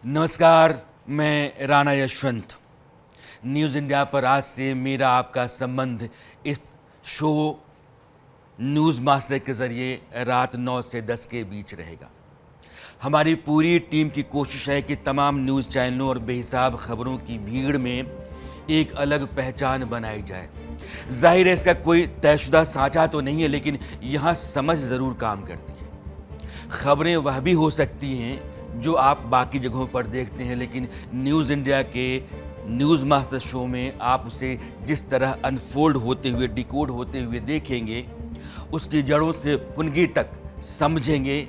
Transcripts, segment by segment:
नमस्कार, मैं Rana Yashwant. News India पर आज से मेरा आपका संबंध इस शो न्यूज़ मास्टर के ज़रिए रात 9 से 10 के बीच रहेगा। हमारी पूरी टीम की कोशिश है कि तमाम न्यूज़ चैनलों और बेहिसाब खबरों की भीड़ में एक अलग पहचान बनाई जाए। जाहिर है इसका कोई तयशुदा साँचा तो नहीं है, लेकिन यहाँ समझ ज़रूर काम करती है। खबरें वह भी हो सकती हैं जो आप बाकी जगहों पर देखते हैं, लेकिन न्यूज़ इंडिया के न्यूज़ मास्टर शो में आप उसे जिस तरह अनफोल्ड होते हुए, डिकोड होते हुए देखेंगे, उसकी जड़ों से पुनगी तक समझेंगे।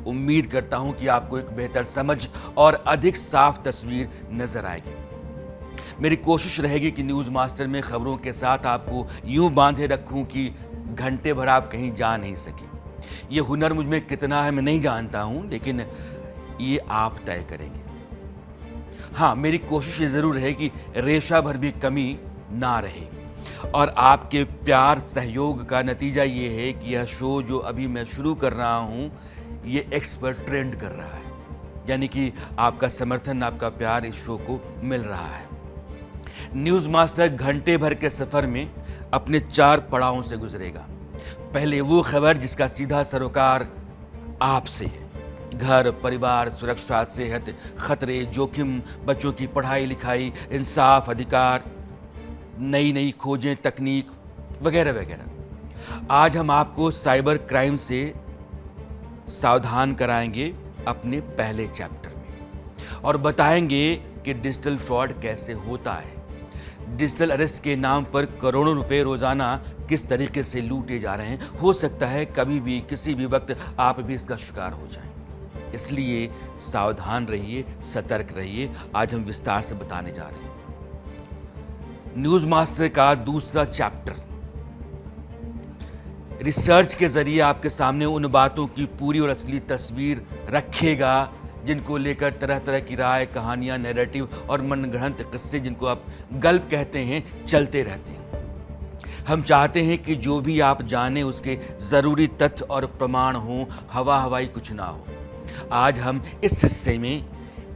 उम्मीद करता हूं कि आपको एक बेहतर समझ और अधिक साफ तस्वीर नजर आएगी। मेरी कोशिश रहेगी कि न्यूज़ मास्टर में खबरों के साथ आपको यूं बांधे रखूं कि घंटे भर आप कहीं जा नहीं सकें। ये हुनर मुझ में कितना है मैं नहीं जानता हूं, लेकिन ये आप तय करेंगे। हाँ, मेरी कोशिश ये ज़रूर है कि रेशा भर भी कमी ना रहे, और आपके प्यार सहयोग का नतीजा ये है कि यह शो जो अभी मैं शुरू कर रहा हूँ, ये एक्स पर ट्रेंड कर रहा है। यानी कि आपका समर्थन, आपका प्यार इस शो को मिल रहा है। न्यूज़ मास्टर घंटे भर के सफ़र में अपने 4 पड़ावों से गुजरेगा। पहले वो खबर जिसका सीधा सरोकार आपसे है। घर, परिवार, सुरक्षा, सेहत, खतरे, जोखिम, बच्चों की पढ़ाई लिखाई, इंसाफ, अधिकार, नई नई खोजें, तकनीक वगैरह वगैरह। आज हम आपको साइबर क्राइम से सावधान कराएंगे अपने पहले चैप्टर में, और बताएंगे कि डिजिटल फ्रॉड कैसे होता है। डिजिटल अरेस्ट के नाम पर करोड़ों रुपए रोजाना किस तरीके से लूटे जा रहे हैं। हो सकता है कभी भी किसी भी वक्त आप भी इसका शिकार हो जाएं। इसलिए सावधान रहिए, सतर्क रहिए। आज हम विस्तार से बताने जा रहे हैं। न्यूज़ मास्टर का दूसरा चैप्टर रिसर्च के जरिए आपके सामने उन बातों की पूरी और असली तस्वीर रखेगा जिनको लेकर तरह तरह की राय, कहानियां, नैरेटिव और मनगढ़ंत किस्से, जिनको आप गल्प कहते हैं, चलते रहते हैं। हम चाहते हैं कि जो भी आप जानें उसके ज़रूरी तथ्य और प्रमाण हों, हवा हवाई कुछ ना हो। आज हम इस हिस्से में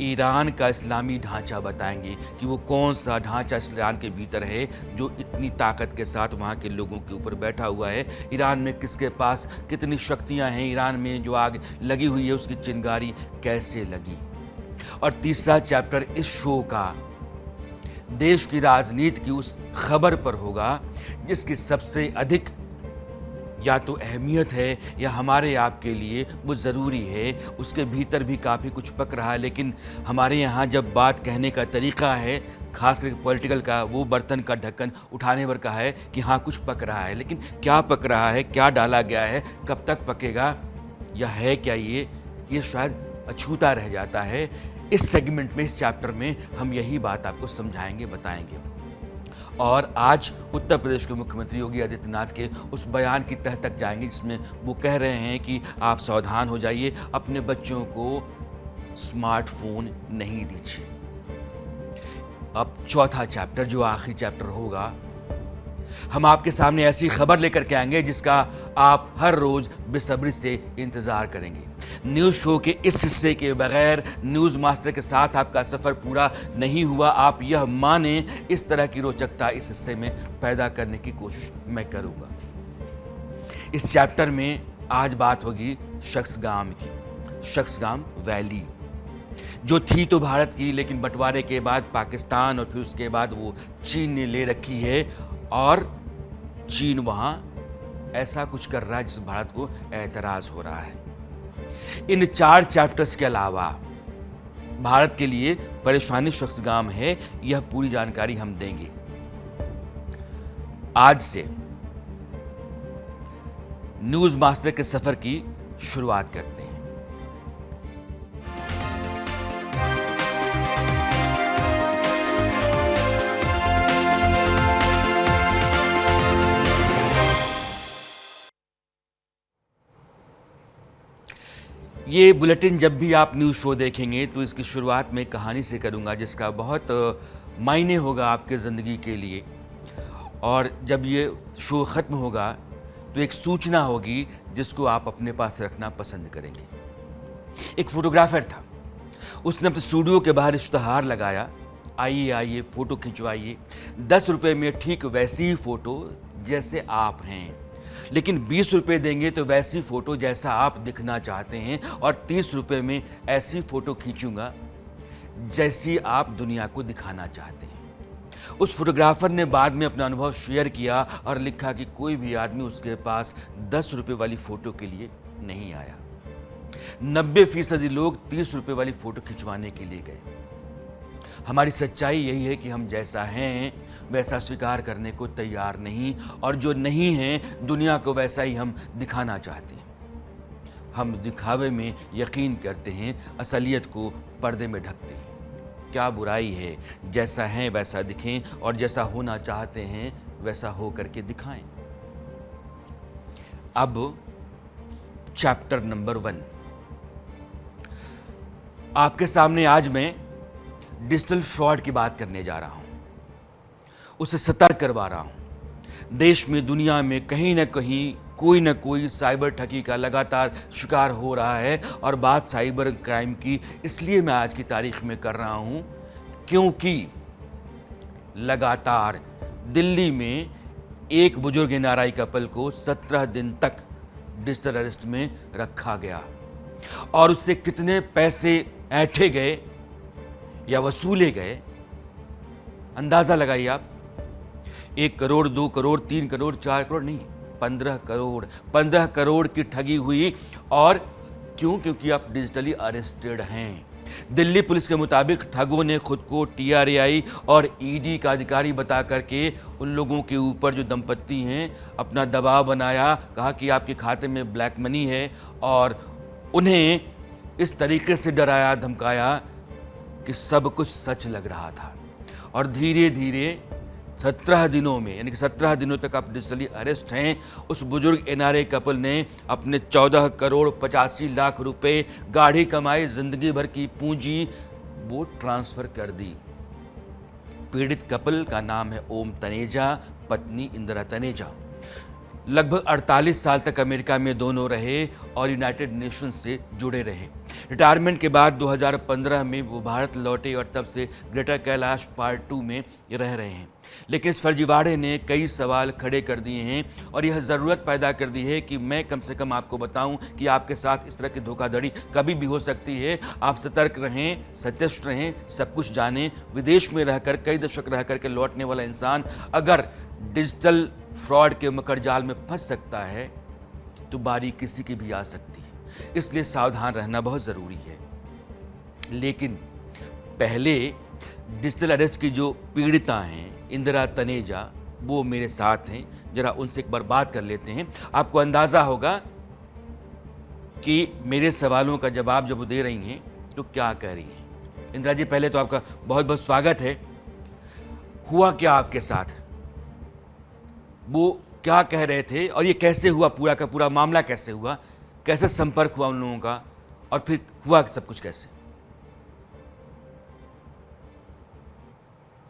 ईरान का इस्लामी ढांचा बताएंगे कि वो कौन सा ढांचा ईरान के भीतर है जो इतनी ताकत के साथ वहाँ के लोगों के ऊपर बैठा हुआ है। ईरान में किसके पास कितनी शक्तियाँ हैं, ईरान में जो आग लगी हुई है उसकी चिंगारी कैसे लगी। और तीसरा चैप्टर इस शो का देश की राजनीति की उस खबर पर होगा जिसकी सबसे अधिक या तो अहमियत है या हमारे आपके लिए वो ज़रूरी है। उसके भीतर भी काफ़ी कुछ पक रहा है, लेकिन हमारे यहाँ जब बात कहने का तरीका है, खास करके पॉलिटिकल का, वो बर्तन का ढक्कन उठाने पर कहा है कि हाँ कुछ पक रहा है, लेकिन क्या पक रहा है, क्या डाला गया है, कब तक पकेगा, या है क्या ये शायद अछूता रह जाता है। इस सेगमेंट में, इस चैप्टर में हम यही बात आपको समझाएंगे, बताएंगे। और आज उत्तर प्रदेश के मुख्यमंत्री योगी आदित्यनाथ के उस बयान की तह तक जाएंगे जिसमें वो कह रहे हैं कि आप सावधान हो जाइए, अपने बच्चों को स्मार्टफोन नहीं दीजिए। अब चौथा चैप्टर, जो आखिरी चैप्टर होगा, हम आपके सामने ऐसी खबर लेकर के आएंगे जिसका आप हर रोज बेसब्री से इंतजार करेंगे। न्यूज़ शो के इस हिस्से के बगैर न्यूज़ मास्टर के साथ आपका सफ़र पूरा नहीं हुआ। आप यह माने, इस तरह की रोचकता इस हिस्से में पैदा करने की कोशिश मैं करूंगा। इस चैप्टर में आज बात होगी शख्सगाम की। शख्सगाम वैली जो थी तो भारत की, लेकिन बंटवारे के बाद पाकिस्तान और फिर उसके बाद वो चीन ने ले रखी है, और चीन वहां ऐसा कुछ कर रहा है जिस भारत को एतराज हो रहा है। इन 4 चैप्टर्स के अलावा भारत के लिए परेशानी शख्सगाम है, यह पूरी जानकारी हम देंगे। आज से न्यूज़ मास्टर के सफर की शुरुआत करते हैं। ये बुलेटिन जब भी आप न्यूज़ शो देखेंगे तो इसकी शुरुआत में कहानी से करूंगा जिसका बहुत मायने होगा आपके ज़िंदगी के लिए। और जब ये शो ख़त्म होगा तो एक सूचना होगी जिसको आप अपने पास रखना पसंद करेंगे। एक फोटोग्राफर था, उसने अपने स्टूडियो के बाहर इश्तहार लगाया, आइए आइए फ़ोटो खिंचवाइए। 10 रुपये में ठीक वैसी ही फ़ोटो जैसे आप हैं, लेकिन 20 रुपये देंगे तो वैसी फ़ोटो जैसा आप दिखना चाहते हैं, और 30 रुपये में ऐसी फ़ोटो खींचूंगा जैसी आप दुनिया को दिखाना चाहते हैं। उस फोटोग्राफर ने बाद में अपना अनुभव शेयर किया और लिखा कि कोई भी आदमी उसके पास 10 रुपये वाली फ़ोटो के लिए नहीं आया। 90% लोग 30 रुपये वाली फ़ोटो खिंचवाने के लिए गए। हमारी सच्चाई यही है कि हम जैसा हैं वैसा स्वीकार करने को तैयार नहीं, और जो नहीं है दुनिया को वैसा ही हम दिखाना चाहते हैं। हम दिखावे में यकीन करते हैं, असलियत को पर्दे में ढकते हैं। क्या बुराई है, जैसा है वैसा दिखें और जैसा होना चाहते हैं वैसा हो करके दिखाएं। अब चैप्टर नंबर 1 आपके सामने आज मैं डिजिटल फ्रॉड की बात करने जा रहा हूं, उसे सतर्क करवा रहा हूं। देश में, दुनिया में कहीं ना कहीं कोई ना कोई साइबर ठगी का लगातार शिकार हो रहा है, और बात साइबर क्राइम की इसलिए मैं आज की तारीख में कर रहा हूं क्योंकि लगातार दिल्ली में एक बुजुर्ग एनआरआई कपल को 17 दिन तक डिजिटल अरेस्ट में रखा गया, और उससे कितने पैसे ऐंठे गए या वसूले गए अंदाजा लगाइए आप। 1 करोड़, 2 करोड़, 3 करोड़, 4 करोड़ नहीं, 15 करोड़ की ठगी हुई। और क्यों? क्योंकि आप डिजिटली अरेस्टेड हैं। दिल्ली पुलिस के मुताबिक ठगों ने खुद को TRAI और ED का अधिकारी बता करके उन लोगों के ऊपर, जो दंपत्ति हैं, अपना दबाव बनाया। कहा कि आपके खाते में ब्लैक मनी है, और उन्हें इस तरीके से डराया, धमकाया कि सब कुछ सच लग रहा था। और धीरे धीरे 17 दिनों में, यानी कि 17 दिनों तक आप डिजिटली अरेस्ट हैं। उस बुजुर्ग NRA कपल ने अपने 14 करोड़ 85 लाख रुपए, गाढ़ी कमाई, जिंदगी भर की पूंजी, वो ट्रांसफर कर दी। पीड़ित कपल का नाम है ओम तनेजा, पत्नी इंदिरा तनेजा। लगभग 48 साल तक अमेरिका में दोनों रहे और यूनाइटेड नेशंस से जुड़े रहे। रिटायरमेंट के बाद 2015 में वो भारत लौटे और तब से ग्रेटर कैलाश पार्ट 2 में रह रहे हैं। लेकिन इस फर्जीवाड़े ने कई सवाल खड़े कर दिए हैं, और यह ज़रूरत पैदा कर दी है कि मैं कम से कम आपको बताऊं कि आपके साथ इस तरह की धोखाधड़ी कभी भी हो सकती है। आप सतर्क रहें, सचेष्ट रहें, सब कुछ जानें। विदेश में रहकर, कई दशक रह कर के लौटने वाला इंसान अगर डिजिटल फ्रॉड के मकर जाल में फंस सकता है तो बारी किसी की भी आ सकती है। इसलिए सावधान रहना बहुत ज़रूरी है। लेकिन पहले डिजिटल अरेस्ट की जो पीड़िता हैं इंदिरा तनेजा, वो मेरे साथ हैं। जरा उनसे एक बार बात कर लेते हैं। आपको अंदाज़ा होगा कि मेरे सवालों का जवाब जब वो दे रही हैं तो क्या कह रही हैं। इंदिरा जी, पहले तो आपका बहुत बहुत स्वागत है। हुआ क्या आपके साथ? वो क्या कह रहे थे, और ये कैसे हुआ? पूरा का पूरा मामला कैसे हुआ? कैसे संपर्क हुआ उन लोगों का, और फिर हुआ सब कुछ कैसे?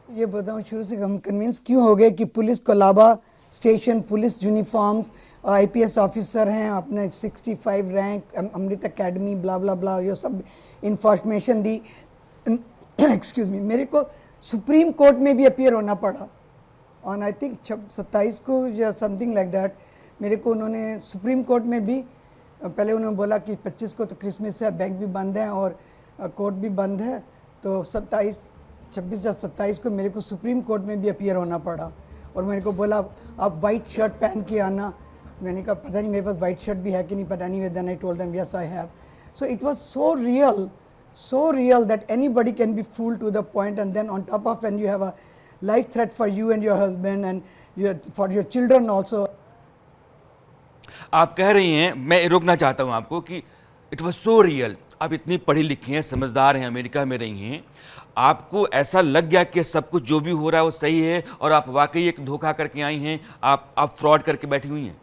ये बताऊं, शुरू से हम कन्विंस क्यों हो गए कि police Colaba station, police uniforms, IPS officer हैं, अपने 65 रैंक, अमृत एकेडमी, ब्ला ब्ला ब्ला, ये सब इंफॉर्मेशन दी। एक्सक्यूज मी, मेरे को सुप्रीम कोर्ट में भी अपीयर होना पड़ा ऑन आई थिंक 27 को या समथिंग लाइक दैट। मेरे को उन्होंने सुप्रीम कोर्ट में भी, पहले उन्होंने बोला कि 25 को तो क्रिसमस है, बैंक भी बंद है और कोर्ट भी बंद है, तो 26 या 27 को मेरे को सुप्रीम कोर्ट में भी अपीयर होना पड़ा। और मेरे को बोला आप वाइट शर्ट पहन के आना। मैंने कहा पता नहीं मेरे पास वाइट शर्ट भी है कि नहीं, पता नहीं। Then I told them yes I have. So it was so real that anybody can be fooled to the point, and then on top of when you have a life threat for you and your husband and for your children also. आप कह रही हैं, मैं रोकना चाहता हूं आपको, कि इट वॉज सो रियल। आप इतनी पढ़ी लिखी हैं, समझदार हैं, अमेरिका में रही हैं, आपको ऐसा लग गया कि सब कुछ जो भी हो रहा है वो सही है, और आप वाकई एक धोखा करके आई हैं, आप फ्रॉड करके बैठी हुई हैं।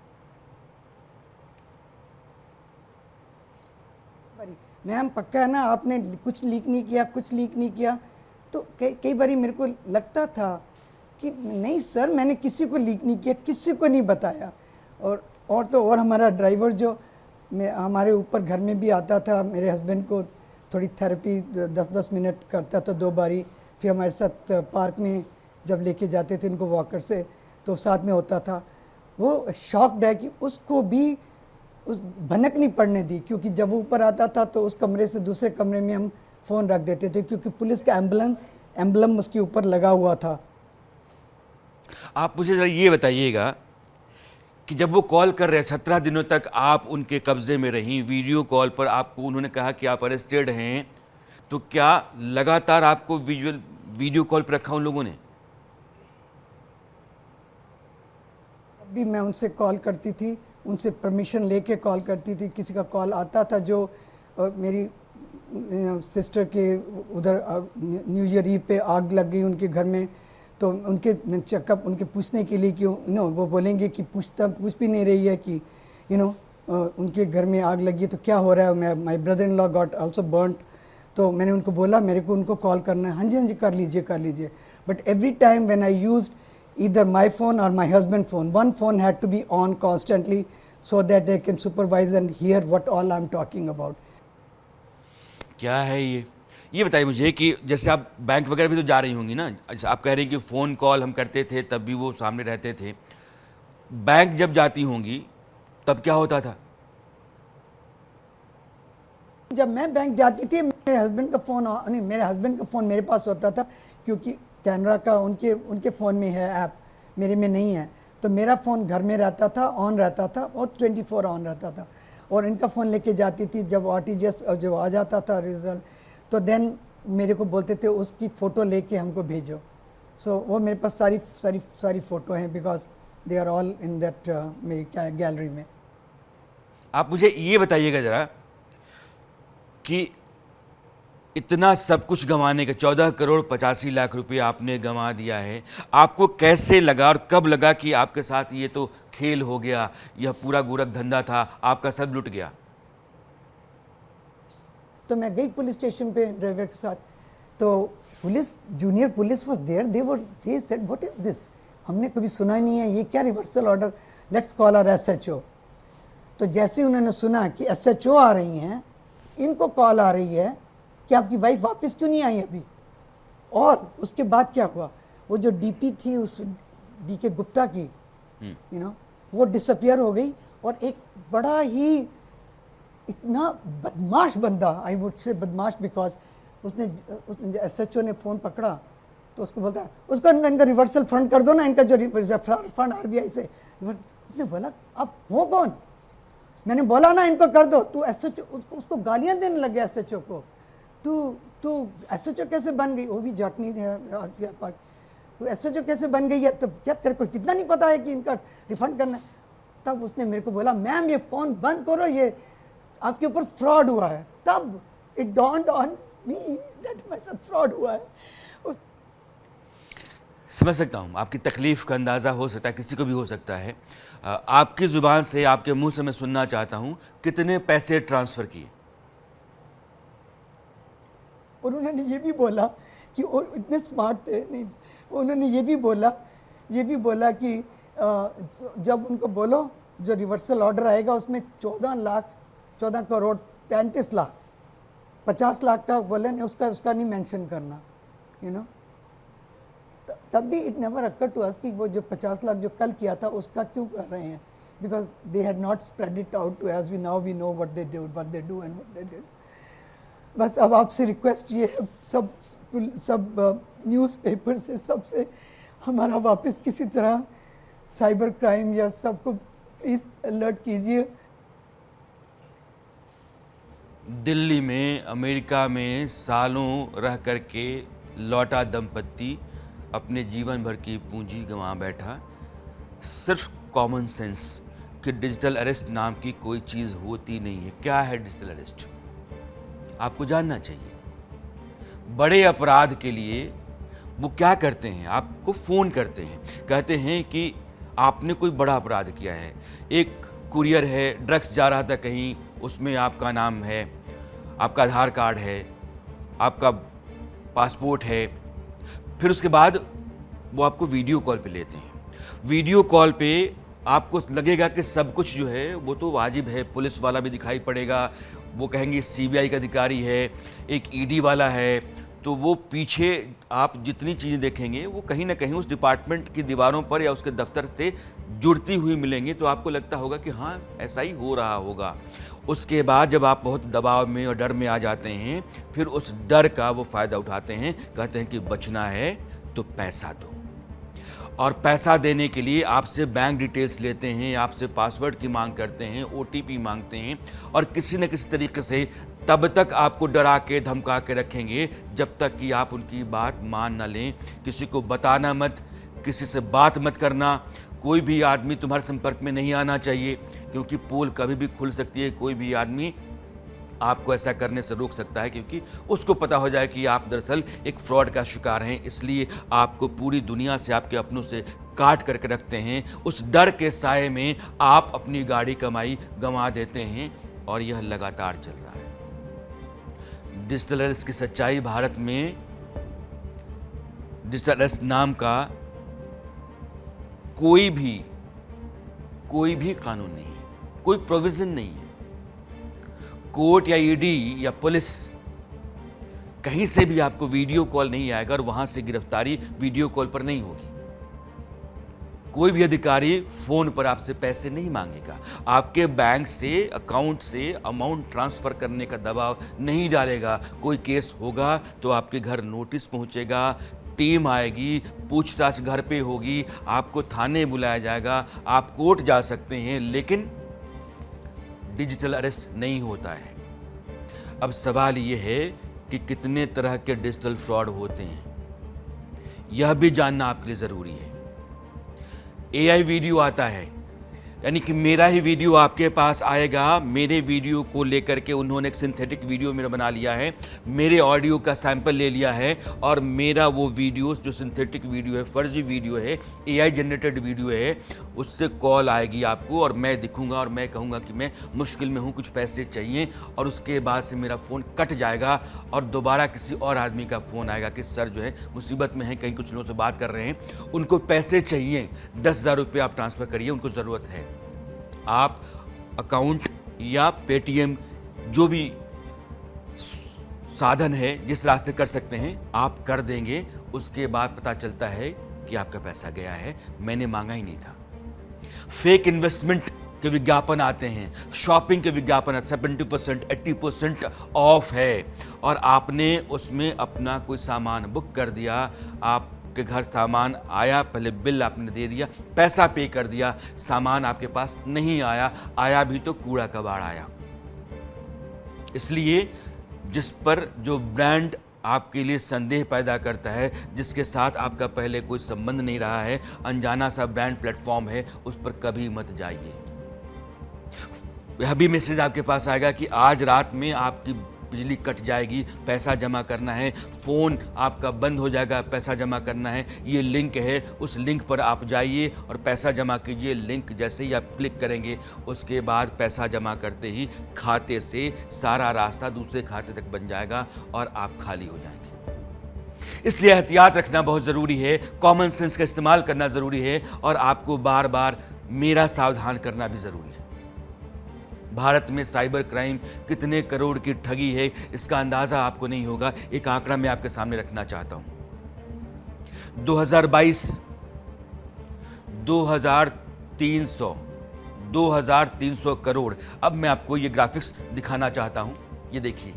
मैम पक्का है ना, आपने कुछ लीक नहीं किया। तो कई बारी मेरे को लगता था कि नहीं सर, मैंने किसी को लीक नहीं किया, किसी को नहीं बताया। और हमारा ड्राइवर जो हमारे ऊपर घर में भी आता था, मेरे हस्बैंड को थोड़ी थेरेपी 10-10 मिनट करता था 2 बारी। फिर हमारे साथ पार्क में जब लेके जाते थे इनको वॉकर से, तो साथ में होता था। वो शॉक्ड है कि उसको भी उस भनक नहीं पड़ने दी, क्योंकि जब वो ऊपर आता था तो उस कमरे से दूसरे कमरे में हम फ़ोन रख देते थे, क्योंकि पुलिस का एम्बलम उसके ऊपर लगा हुआ था। आप मुझे ज़रा ये बताइएगा कि जब वो कॉल कर रहे 17 दिनों तक आप उनके कब्ज़े में रहीं, वीडियो कॉल पर आपको उन्होंने कहा कि आप अरेस्टेड हैं, तो क्या लगातार आपको वीडियो कॉल पर रखा उन लोगों ने? भी मैं उनसे कॉल करती थी, उनसे परमिशन लेके कॉल करती थी। किसी का कॉल आता था जो मेरी सिस्टर के उधर न्यू ईयर ईव पे आग लग गई उनके घर में, तो उनके चेकअप उनके पूछने के लिए कि वो बोलेंगे कि पूछ भी नहीं रही है कि उनके घर में आग लगी तो क्या हो रहा है, my brother in law got also burned. तो मैंने उनको बोला मेरे को उनको कॉल करना है। हाँ जी कर लीजिए। But every time when I used either my phone or my husband's phone, one phone had to be on constantly so that they can supervise and hear what all I'm talking about. क्या है ये बताइए मुझे कि जैसे आप bank वगैरह भी तो जा रही होंगी ना, अच्छा आप कह रही हैं कि फ़ोन कॉल हम करते थे तब भी वो सामने रहते थे, बैंक जब जाती होंगी तब क्या होता था? जब मैं बैंक जाती थी मेरे हस्बैंड का फ़ोन नहीं, मेरे हस्बैंड का फ़ोन मेरे पास होता था, क्योंकि कैनरा का उनके फ़ोन में है ऐप, मेरे में नहीं है। तो मेरा फ़ोन घर में रहता था, ऑन रहता था और 24 ऑन रहता था। और इनका फ़ोन लेके जाती थी, जब आरटीजीएस जब आ जाता था रिज़ल्ट, तो देन मेरे को बोलते थे उसकी फ़ोटो लेके हमको भेजो। सो वो मेरे पास सारी फ़ोटो हैं, because they are all in that मेरी गैलरी में। आप मुझे ये बताइएगा ज़रा कि इतना सब कुछ गंवाने का 14 करोड़ 85 लाख रुपए आपने गंवा दिया है, आपको कैसे लगा और कब लगा कि आपके साथ ये तो खेल हो गया, यह पूरा गोरख धंधा था, आपका सब लुट गया? तो मैं गई पुलिस स्टेशन पे ड्राइवर के साथ, तो junior police was there, they said what is this, हमने कभी सुना ही नहीं है, ये क्या reversal order, let's call our SHO. तो जैसे ही उन्होंने सुना कि एसएचओ आ रही हैं, इनको कॉल आ रही है कि आपकी वाइफ वापस क्यों नहीं आई अभी। और उसके बाद क्या हुआ, वो जो डीपी थी उस डीके गुप्ता की, वो डिसअपियर हो गई। और एक बड़ा ही इतना बदमाश बंदा, आई वुड से बदमाश, बिकॉज उसने एसएचओ ने फ़ोन पकड़ा तो उसको बोलता है उसको इनका रिवर्सल फंड कर दो ना, इनका जो फंड आरबीआई से। उसने बोला आप हो कौन, मैंने बोला ना इनको कर दो। तू एसएचओ, उसको गालियां देने लगे एसएचओ को, तू एसएचओ कैसे बन गई, वो भी जटनी है आसिया पार्क, तू एसएचओ कैसे बन गई है, तो क्या तेरे को कितना नहीं पता है कि इनका रिफंड करना है। तब उसने मेरे को बोला मैम ये फ़ोन बंद करो, ये आपके ऊपर फ्रॉड हुआ है। तब it dawned on me that मेरे साथ फ्रॉड हुआ है। समझ सकता हूँ, आपकी तकलीफ़ का अंदाज़ा हो सकता है, किसी को भी हो सकता है। आपकी ज़ुबान से, आपके मुंह से मैं सुनना चाहता हूँ कितने पैसे ट्रांसफ़र किए? और उन्होंने ये भी बोला कि और इतने स्मार्ट थे, नहीं उन्होंने ये भी बोला कि जब उनको बोलो जो रिवर्सल ऑर्डर आएगा उसमें 14 करोड़ 35 लाख 50 लाख का बोले नहीं, उसका नहीं मेंशन करना, तब भी it never occur to us कि वो जो 50 लाख जो कल किया था उसका क्यों कर रहे हैं, because they had not spread it out to as we know what they do and what they did. बस अब आपसे रिक्वेस्ट ये है, सब न्यूज़पेपर से सबसे हमारा वापस किसी तरह साइबर क्राइम या सबको प्लीज़ अलर्ट कीजिए। दिल्ली में, अमेरिका में सालों रह करके लौटा दंपत्ति अपने जीवन भर की पूंजी गंवा बैठा, सिर्फ कॉमन सेंस कि डिजिटल अरेस्ट नाम की कोई चीज़ होती नहीं है। क्या है डिजिटल अरेस्ट, आपको जानना चाहिए। बड़े अपराध के लिए वो क्या करते हैं, आपको फ़ोन करते हैं, कहते हैं कि आपने कोई बड़ा अपराध किया है, एक कुरियर है, ड्रग्स जा रहा था कहीं, उसमें आपका नाम है, आपका आधार कार्ड है, आपका पासपोर्ट है। फिर उसके बाद वो आपको वीडियो कॉल पे लेते हैं, वीडियो कॉल पे आपको लगेगा कि सब कुछ जो है वो तो वाजिब है, पुलिस वाला भी दिखाई पड़ेगा, वो कहेंगे सीबीआई का अधिकारी है, एक ईडी वाला है, तो वो पीछे आप जितनी चीज़ें देखेंगे वो कहीं ना कहीं उस डिपार्टमेंट की दीवारों पर या उसके दफ्तर से जुड़ती हुई मिलेंगी, तो आपको लगता होगा कि हाँ ऐसा ही हो रहा होगा। उसके बाद जब आप बहुत दबाव में और डर में आ जाते हैं, फिर उस डर का वो फ़ायदा उठाते हैं, कहते हैं कि बचना है तो पैसा दो, और पैसा देने के लिए आपसे बैंक डिटेल्स लेते हैं, आपसे पासवर्ड की मांग करते हैं, ओटीपी मांगते हैं, और किसी न किसी तरीके से तब तक आपको डरा के धमका के रखेंगे जब तक कि आप उनकी बात मान न लें। किसी को बताना मत, किसी से बात मत करना, कोई भी आदमी तुम्हारे संपर्क में नहीं आना चाहिए, क्योंकि पोल कभी भी खुल सकती है। कोई भी आदमी आपको ऐसा करने से रोक सकता है, क्योंकि उसको पता हो जाए कि आप दरअसल एक फ्रॉड का शिकार हैं। इसलिए आपको पूरी दुनिया से, आपके अपनों से काट करके रखते हैं। उस डर के साए में आप अपनी गाड़ी कमाई गंवा देते हैं, और यह लगातार चल रहा है। डिजिटल अरेस्ट की सच्चाई, भारत में डिजिटल अरेस्ट नाम का कोई भी कानून नहीं है, कोई प्रोविजन नहीं है। कोर्ट या ईडी या पुलिस कहीं से भी आपको वीडियो कॉल नहीं आएगा, और वहां से गिरफ्तारी वीडियो कॉल पर नहीं होगी। कोई भी अधिकारी फोन पर आपसे पैसे नहीं मांगेगा, आपके बैंक से, अकाउंट से अमाउंट ट्रांसफर करने का दबाव नहीं डालेगा। कोई केस होगा तो आपके घर नोटिस पहुंचेगा, टीम आएगी, पूछताछ घर पे होगी, आपको थाने बुलाया जाएगा, आप कोर्ट जा सकते हैं, लेकिन डिजिटल अरेस्ट नहीं होता है। अब सवाल यह है कि कितने तरह के डिजिटल फ्रॉड होते हैं, यह भी जानना आपके लिए जरूरी है। एआई वीडियो आता है, यानी कि मेरा ही वीडियो आपके पास आएगा, मेरे वीडियो को लेकर के उन्होंने एक सिंथेटिक वीडियो मेरा बना लिया है, मेरे ऑडियो का सैंपल ले लिया है, और मेरा वो वीडियो जो सिंथेटिक वीडियो है, फर्जी वीडियो है, एआई जनरेटेड वीडियो है, उससे कॉल आएगी आपको, और मैं दिखूंगा और मैं कहूंगा कि मैं मुश्किल में हूं, कुछ पैसे चाहिए, और उसके बाद से मेरा फ़ोन कट जाएगा और दोबारा किसी और आदमी का फ़ोन आएगा कि सर जो है मुसीबत में है, कहीं कुछ लोगों से बात कर रहे हैं, उनको पैसे चाहिए, 10,000 रुपये आप ट्रांसफ़र करिए, उनको ज़रूरत है। आप अकाउंट या पेटीएम, जो भी साधन है, जिस रास्ते कर सकते हैं आप कर देंगे। उसके बाद पता चलता है कि आपका पैसा गया है, मैंने मांगा ही नहीं था। फेक इन्वेस्टमेंट के विज्ञापन आते हैं, शॉपिंग के विज्ञापन 70%, 80% ऑफ है, और आपने उसमें अपना कोई सामान बुक कर दिया, आपके घर सामान आया, पहले बिल आपने दे दिया, पैसा पे कर दिया, सामान आपके पास नहीं आया, आया भी तो कूड़ा कबाड़ आया। इसलिए जिस पर जो ब्रांड आपके लिए संदेह पैदा करता है, जिसके साथ आपका पहले कोई संबंध नहीं रहा है, अनजाना सा ब्रांड प्लेटफॉर्म है, उस पर कभी मत जाइए। यह भी मैसेज आपके पास आएगा कि आज रात में आपकी बिजली कट जाएगी, पैसा जमा करना है, फ़ोन आपका बंद हो जाएगा, पैसा जमा करना है, ये लिंक है, उस लिंक पर आप जाइए और पैसा जमा कीजिए। लिंक जैसे ही आप क्लिक करेंगे, उसके बाद पैसा जमा करते ही खाते से सारा रास्ता दूसरे खाते तक बन जाएगा और आप खाली हो जाएंगे। इसलिए एहतियात रखना बहुत ज़रूरी है, कॉमन सेंस का इस्तेमाल करना ज़रूरी है, और आपको बार बार मेरा सावधान करना भी ज़रूरी है। भारत में साइबर क्राइम कितने करोड़ की ठगी है, इसका अंदाजा आपको नहीं होगा। एक आंकड़ा मैं आपके सामने रखना चाहता हूं। 2022 2300 करोड़। अब मैं आपको ये ग्राफिक्स दिखाना चाहता हूं, ये देखिए,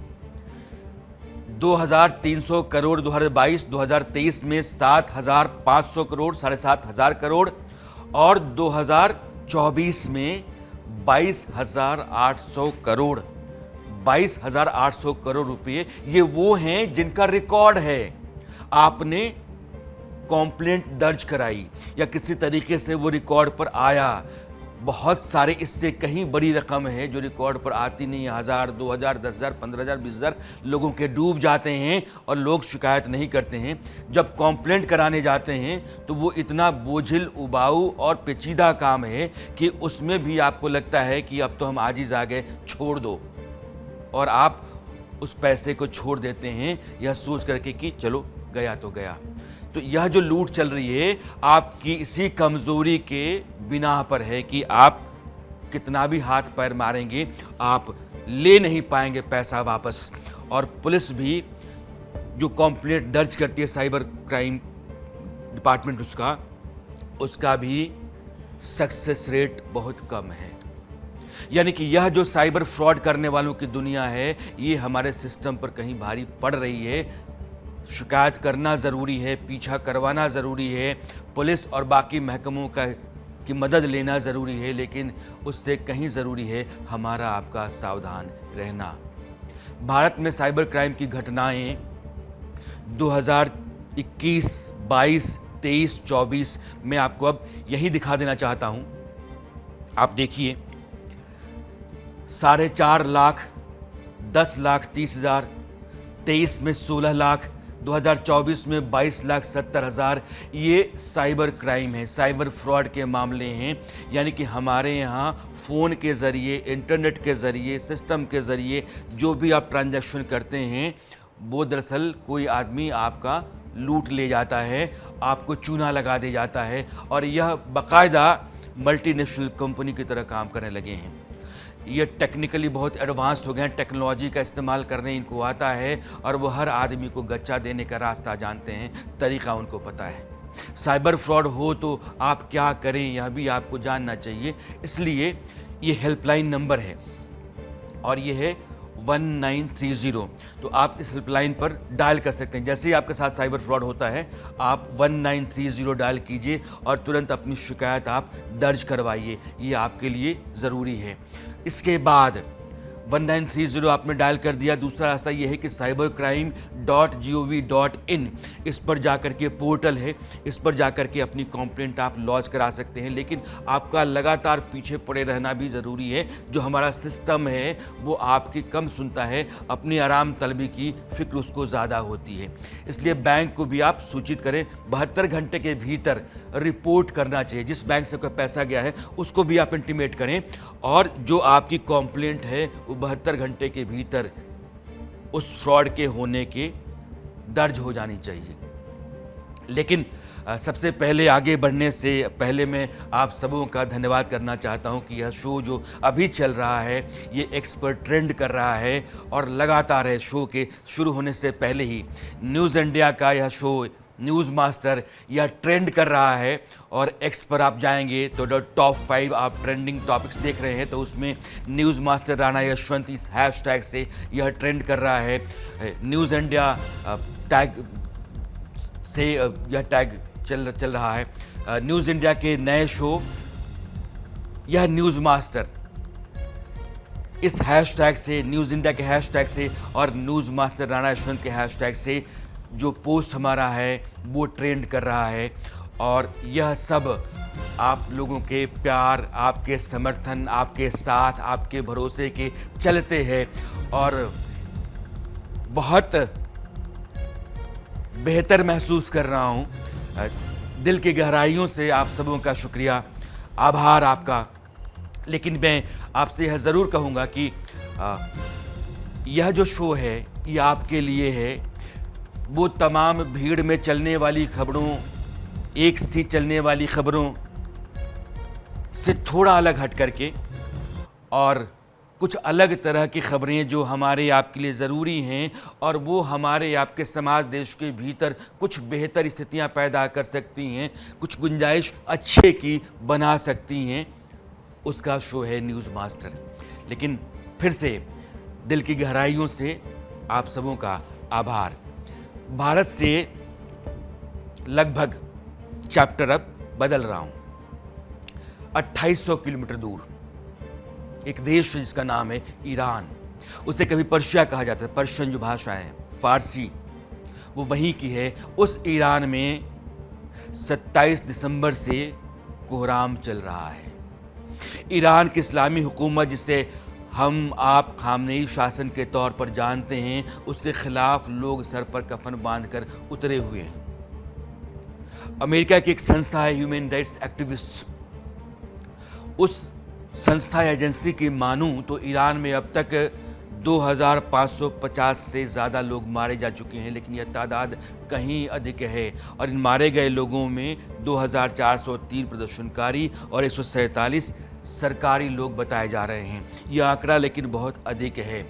2300 करोड़ 2022, 2023 में 7,500 करोड़, 7,500 करोड़, और 2024 में 22,800 करोड़। 22,800 करोड़ रुपए, ये वो हैं जिनका रिकॉर्ड है। आपने कंप्लेंट दर्ज कराई या किसी तरीके से वो रिकॉर्ड पर आया। बहुत सारे इससे कहीं बड़ी रकम है जो रिकॉर्ड पर आती नहीं है। 1,000, 2,000, 10,000, 15,000, 20,000 लोगों के डूब जाते हैं और लोग शिकायत नहीं करते हैं। जब कंप्लेंट कराने जाते हैं तो वो इतना बोझिल, उबाऊ और पेचीदा काम है कि उसमें भी आपको लगता है कि अब तो हम आजिज आ गए, छोड़ दो, और आप उस पैसे को छोड़ देते हैं यह सोच करके कि चलो गया तो गया। तो यह जो लूट चल रही है आपकी इसी कमजोरी के बिना पर है कि आप कितना भी हाथ पैर मारेंगे आप ले नहीं पाएंगे पैसा वापस। और पुलिस भी जो कंप्लेंट दर्ज करती है साइबर क्राइम डिपार्टमेंट उसका भी सक्सेस रेट बहुत कम है। यानी कि यह जो साइबर फ्रॉड करने वालों की दुनिया है ये हमारे सिस्टम पर कहीं भारी पड़ रही है। शिकायत करना ज़रूरी है, पीछा करवाना ज़रूरी है, पुलिस और बाकी महकमों की मदद लेना ज़रूरी है, लेकिन उससे कहीं ज़रूरी है हमारा आपका सावधान रहना। भारत में साइबर क्राइम की घटनाएं 2021, 22, 23, 24 में आपको अब यही दिखा देना चाहता हूं। आप देखिए 4.5 लाख, 10,30,000, 23 में 16 लाख, 2024 में 22,70,000 ये साइबर क्राइम है, साइबर फ्रॉड के मामले हैं। यानी कि हमारे यहाँ फ़ोन के ज़रिए, इंटरनेट के ज़रिए, सिस्टम के ज़रिए जो भी आप ट्रांजैक्शन करते हैं वो दरअसल कोई आदमी आपका लूट ले जाता है, आपको चूना लगा दे जाता है और यह बाकायदा मल्टीनेशनल कंपनी की तरह काम करने लगे हैं। ये टेक्निकली बहुत एडवांस्ड हो गए हैं, टेक्नोलॉजी का इस्तेमाल करने इनको आता है और वो हर आदमी को गच्चा देने का रास्ता जानते हैं, तरीका उनको पता है। साइबर फ्रॉड हो तो आप क्या करें यह भी आपको जानना चाहिए। इसलिए ये हेल्पलाइन नंबर है और ये है 1930। तो आप इस हेल्पलाइन पर डायल कर सकते हैं। जैसे ही आपके साथ साइबर फ्रॉड होता है आप 1930 डायल कीजिए और तुरंत अपनी शिकायत आप दर्ज करवाइए, ये आपके लिए ज़रूरी है। इसके बाद 1930 आपने डायल कर दिया, दूसरा रास्ता ये है कि cybercrime.gov.in इस पर जाकर के पोर्टल है, इस पर जाकर के अपनी कंप्लेंट आप लॉन्च करा सकते हैं। लेकिन आपका लगातार पीछे पड़े रहना भी ज़रूरी है। जो हमारा सिस्टम है वो आपकी कम सुनता है, अपनी आराम तलबी की फिक्र उसको ज़्यादा होती है। इसलिए बैंक को भी आप सूचित करें, 72 घंटे के भीतर रिपोर्ट करना चाहिए। जिस बैंक से कोई पैसा गया है उसको भी आप इंटीमेट करें और जो आपकी कंप्लेंट है 72 घंटे के भीतर उस फ्रॉड के होने के दर्ज हो जानी चाहिए। लेकिन सबसे पहले आगे बढ़ने से पहले मैं आप सबों का धन्यवाद करना चाहता हूं कि यह शो जो अभी चल रहा है ये एक्सपर्ट ट्रेंड कर रहा है और लगातार है। शो के शुरू होने से पहले ही न्यूज़ इंडिया का यह शो न्यूज़ मास्टर यह ट्रेंड कर रहा है और एक्स पर आप जाएंगे तो टॉप 5 आप ट्रेंडिंग टॉपिक्स देख रहे हैं, तो उसमें न्यूज़ मास्टर राणा यशवंत इस हैशटैग से यह ट्रेंड कर रहा है। न्यूज़ इंडिया टैग से यह टैग चल रहा है। न्यूज़ इंडिया के नए शो यह न्यूज़ मास्टर इस हैशटैग से, न्यूज़ इंडिया के हैशटैग से और न्यूज़ मास्टर राणा यशवंत के हैशटैग से जो पोस्ट हमारा है वो ट्रेंड कर रहा है। और यह सब आप लोगों के प्यार, आपके समर्थन, आपके साथ, आपके भरोसे के चलते हैं और बहुत बेहतर महसूस कर रहा हूँ। दिल की गहराइयों से आप सबों का शुक्रिया, आभार आपका। लेकिन मैं आपसे यह ज़रूर कहूँगा कि यह जो शो है ये आपके लिए है। वो तमाम भीड़ में चलने वाली खबरों, एक सी चलने वाली खबरों से थोड़ा अलग हट करके और कुछ अलग तरह की खबरें जो हमारे आपके लिए ज़रूरी हैं और वो हमारे आपके समाज देश के भीतर कुछ बेहतर स्थितियां पैदा कर सकती हैं, कुछ गुंजाइश अच्छे की बना सकती हैं, उसका शो है न्यूज़ मास्टर। लेकिन फिर से दिल की गहराइयों से आप सबों का आभार। भारत से लगभग चैप्टर अब बदल रहा हूं। 2800 किलोमीटर दूर एक देश है जिसका नाम है ईरान। उसे कभी पर्शिया कहा जाता है, पर्शियन जो भाषा है, फारसी, वो वहीं की है। उस ईरान में 27 दिसंबर से कोहराम चल रहा है। ईरान की इस्लामी हुकूमत, जिसे हम आप खामनेई शासन के तौर पर जानते हैं, उसके खिलाफ लोग सर पर कफन बांधकर उतरे हुए हैं। अमेरिका की एक संस्था है ह्यूमन राइट्स एक्टिविस्ट, उस संस्था एजेंसी की मानूं तो ईरान में अब तक 2550 से ज़्यादा लोग मारे जा चुके हैं, लेकिन यह तादाद कहीं अधिक है। और इन मारे गए लोगों में 2403 प्रदर्शनकारी और 147 सरकारी लोग बताए जा रहे हैं। यह आंकड़ा लेकिन बहुत अधिक है।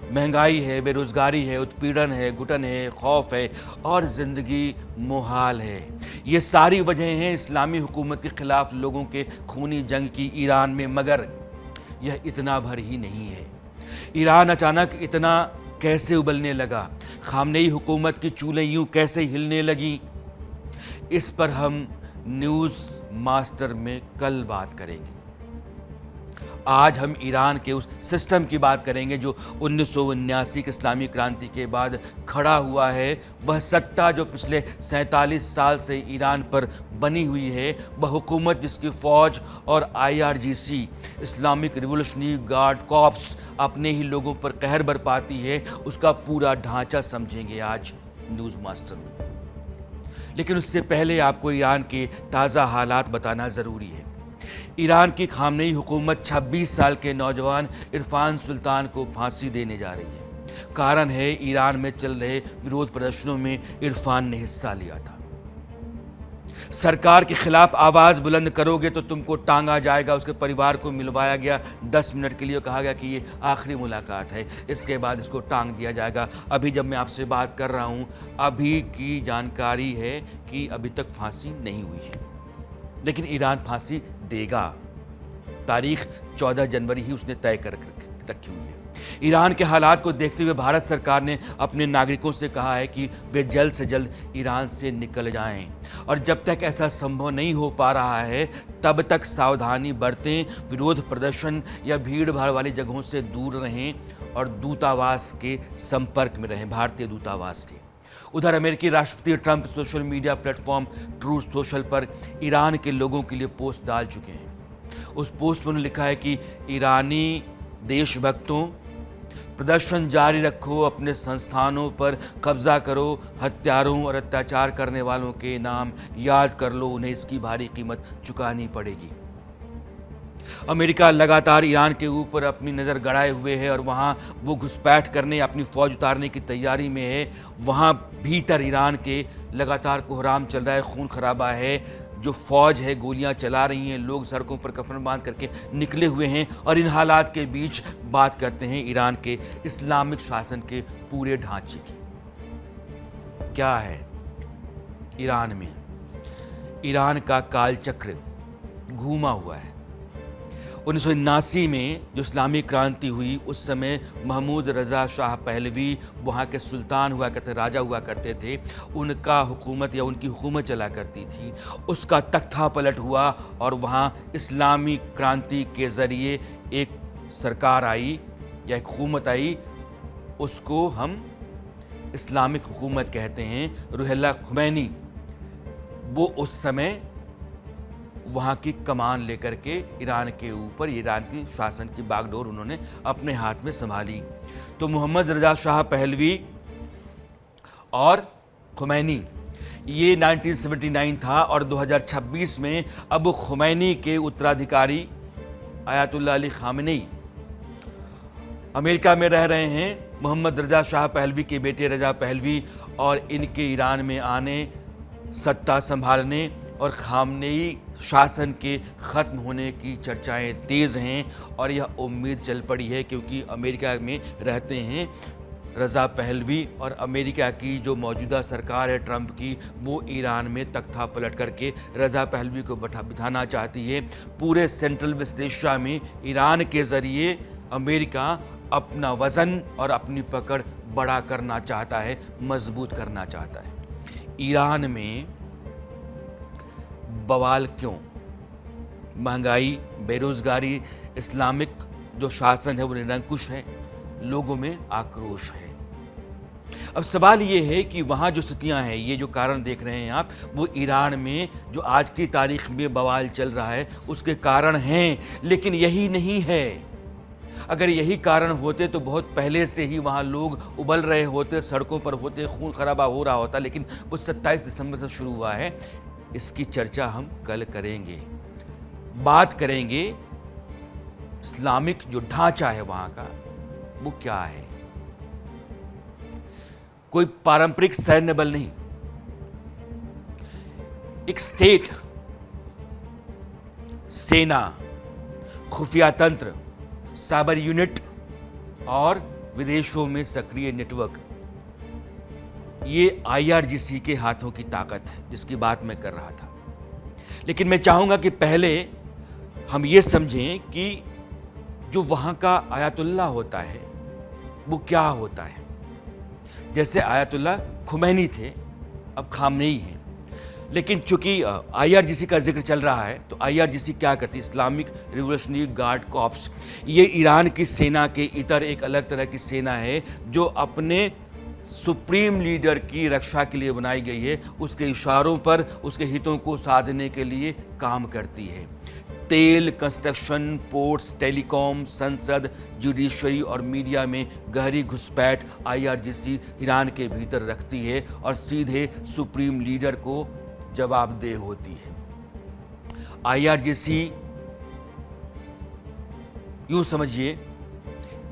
महंगाई है, बेरोजगारी है, उत्पीड़न है, घुटन है, खौफ है और ज़िंदगी मुहाल है। ये सारी वजहें हैं इस्लामी हुकूमत के खिलाफ लोगों के खूनी जंग की ईरान में। मगर यह इतना भर ही नहीं है। ईरान अचानक इतना कैसे उबलने लगा? खामनेई हुकूमत की चूलें यूं कैसे हिलने लगी? इस पर हम न्यूज़ मास्टर में कल बात करेंगे। आज हम ईरान के उस सिस्टम की बात करेंगे जो 1979 की इस्लामी क्रांति के बाद खड़ा हुआ है। वह सत्ता जो पिछले 47 साल से ईरान पर बनी हुई है, वह हुकूमत जिसकी फ़ौज और IRGC Islamic revolutionary guard corps अपने ही लोगों पर कहर बरपाती है, उसका पूरा ढांचा समझेंगे आज न्यूज़ मास्टर में। लेकिन उससे पहले आपको ईरान के ताज़ा हालात बताना ज़रूरी है। ईरान की खामनेई हुकूमत 26 साल के नौजवान इरफान सुल्तान को फांसी देने जा रही है। कारण है ईरान में चल रहे विरोध प्रदर्शनों में इरफान ने हिस्सा लिया था। सरकार के खिलाफ आवाज़ बुलंद करोगे तो तुमको टांगा जाएगा। उसके परिवार को मिलवाया गया, 10 मिनट के लिए कहा गया कि ये आखिरी मुलाकात है, इसके बाद इसको टांग दिया जाएगा। अभी जब मैं आपसे बात कर रहा हूँ, अभी की जानकारी है कि अभी तक फांसी नहीं हुई है, लेकिन ईरान फांसी देगा। तारीख 14 जनवरी ही उसने तय कर रखी हुई है। ईरान के हालात को देखते हुए भारत सरकार ने अपने नागरिकों से कहा है कि वे जल्द से जल्द ईरान से निकल जाएं, और जब तक ऐसा संभव नहीं हो पा रहा है तब तक सावधानी बरतें, विरोध प्रदर्शन या भीड़ भाड़ वाली जगहों से दूर रहें और दूतावास के संपर्क में रहें, भारतीय दूतावास के। उधर अमेरिकी राष्ट्रपति Trump social media platform truth social पर ईरान के लोगों के लिए पोस्ट डाल चुके हैं। उस पोस्ट में उन्होंने लिखा है कि ईरानी देशभक्तों, प्रदर्शन जारी रखो, अपने संस्थानों पर कब्जा करो, हत्यारों और अत्याचार करने वालों के नाम याद कर लो, उन्हें इसकी भारी कीमत चुकानी पड़ेगी। अमेरिका लगातार ईरान के ऊपर अपनी नज़र गड़ाए हुए है और वहाँ वो घुसपैठ करने, अपनी फ़ौज उतारने की तैयारी में है। वहाँ भीतर ईरान के लगातार कोहराम चल रहा है, खून खराबा है। जो फ़ौज है गोलियां चला रही हैं, लोग सड़कों पर कफन बांध करके निकले हुए हैं। और इन हालात के बीच बात करते हैं ईरान के इस्लामिक शासन के पूरे ढांचे की। क्या है ईरान में? ईरान का कालचक्र घूमा हुआ है। 1979 में जो इस्लामी क्रांति हुई, उस समय महमूद रज़ा शाह पहलवी वहाँ के सुल्तान हुआ करते, राजा हुआ करते थे। उनका हुकूमत या उनकी हुकूमत चला करती थी। उसका तख्ता पलट हुआ और वहाँ इस्लामी क्रांति के ज़रिए एक सरकार आई या एक हुकूमत आई, उसको हम इस्लामिक हुकूमत कहते हैं। रुहुल्लाह खुमैनी वो उस समय वहाँ की कमान लेकर के ईरान के ऊपर, ईरान की शासन की बागडोर उन्होंने अपने हाथ में संभाली। तो मोहम्मद रज़ा शाह पहलवी और खुमैनी, ये 1979 था। और 2026 में अब खुमैनी के उत्तराधिकारी आयतुल्लाह अली खामेनी अमेरिका में रह रहे हैं। मोहम्मद रज़ा शाह पहलवी के बेटे रज़ा पहलवी और इनके ईरान में आने, सत्ता संभालने और खामनेई शासन के ख़त्म होने की चर्चाएं तेज़ हैं। और यह उम्मीद चल पड़ी है क्योंकि अमेरिका में रहते हैं रज़ा पहलवी, और अमेरिका की जो मौजूदा सरकार है ट्रंप की, वो ईरान में तख्ता पलट करके रज़ा पहलवी को बिठाना चाहती है। पूरे सेंट्रल वेस्ट एशिया में ईरान के ज़रिए अमेरिका अपना वज़न और अपनी पकड़ बड़ा करना चाहता है, मजबूत करना चाहता है। ईरान में बवाल क्यों? महंगाई, बेरोजगारी, इस्लामिक जो शासन है वो निरंकुश है, लोगों में आक्रोश है। अब सवाल ये है कि वहाँ जो स्थितियाँ हैं, ये जो कारण देख रहे हैं आप, वो ईरान में जो आज की तारीख में बवाल चल रहा है उसके कारण हैं, लेकिन यही नहीं है। अगर यही कारण होते तो बहुत पहले से ही वहाँ लोग उबल रहे होते, सड़कों पर होते, खून खराबा हो रहा होता। लेकिन वो 27 दिसंबर से शुरू हुआ है। इसकी चर्चा हम कल करेंगे। बात करेंगे इस्लामिक जो ढांचा है वहाँ का, वो क्या है? कोई पारंपरिक सैन्य बल नहीं, एक स्टेट, सेना, खुफिया तंत्र, साइबर यूनिट और विदेशों में सक्रिय नेटवर्क, ये आईआरजीसी के हाथों की ताकत है जिसकी बात मैं कर रहा था। लेकिन मैं चाहूंगा कि पहले हम ये समझें कि जो वहां का आयतुल्ला होता है वो क्या होता है। जैसे आयतुल्ला खुमैनी थे, अब खामनेई हैं। लेकिन चूंकि आईआरजीसी का जिक्र चल रहा है तो आईआरजीसी क्या करती है? इस्लामिक रिवोल्यूशनरी गार्ड कॉर्प्स, ये ईरान की सेना के इतर एक अलग तरह की सेना है जो अपने सुप्रीम लीडर की रक्षा के लिए बनाई गई है, उसके इशारों पर उसके हितों को साधने के लिए काम करती है। तेल, कंस्ट्रक्शन, पोर्ट्स, टेलीकॉम, संसद, जुडिशरी और मीडिया में गहरी घुसपैठ आईआरजीसी ईरान के भीतर रखती है और सीधे सुप्रीम लीडर को जवाबदेह होती है। आईआरजीसी यूं समझिए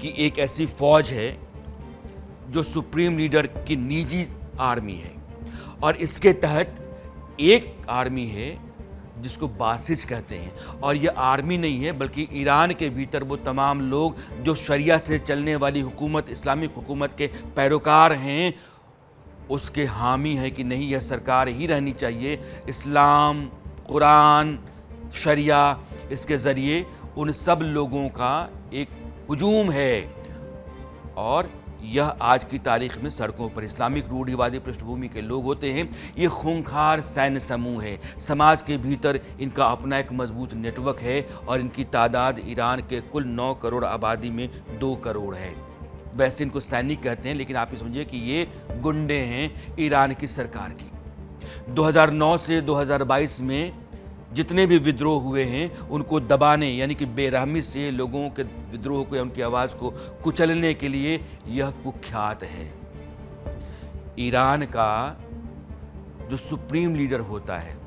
कि एक ऐसी फौज है जो सुप्रीम लीडर की निजी आर्मी है, और इसके तहत एक आर्मी है जिसको बासिस कहते हैं, और यह आर्मी नहीं है बल्कि ईरान के भीतर वो तमाम लोग जो शरिया से चलने वाली हुकूमत, इस्लामिक हुकूमत के पैरोकार हैं, उसके हामी है कि नहीं यह सरकार ही रहनी चाहिए। इस्लाम, कुरान, शरिया, इसके ज़रिए उन सब लोगों का एक हुजूम है, और यह आज की तारीख में सड़कों पर इस्लामिक रूढ़िवादी पृष्ठभूमि के लोग होते हैं। ये खूंखार सैन्य समूह है, समाज के भीतर इनका अपना एक मजबूत नेटवर्क है और इनकी तादाद ईरान के कुल 9 करोड़ आबादी में 2 करोड़ है। वैसे इनको सैनिक कहते हैं, लेकिन आप ये समझिए कि ये गुंडे हैं ईरान की सरकार की। 2009 से 2022 में जितने भी विद्रोह हुए हैं उनको दबाने यानी कि बेरहमी से लोगों के विद्रोह को या उनकी आवाज़ को कुचलने के लिए यह कुख्यात है। ईरान का जो सुप्रीम लीडर होता है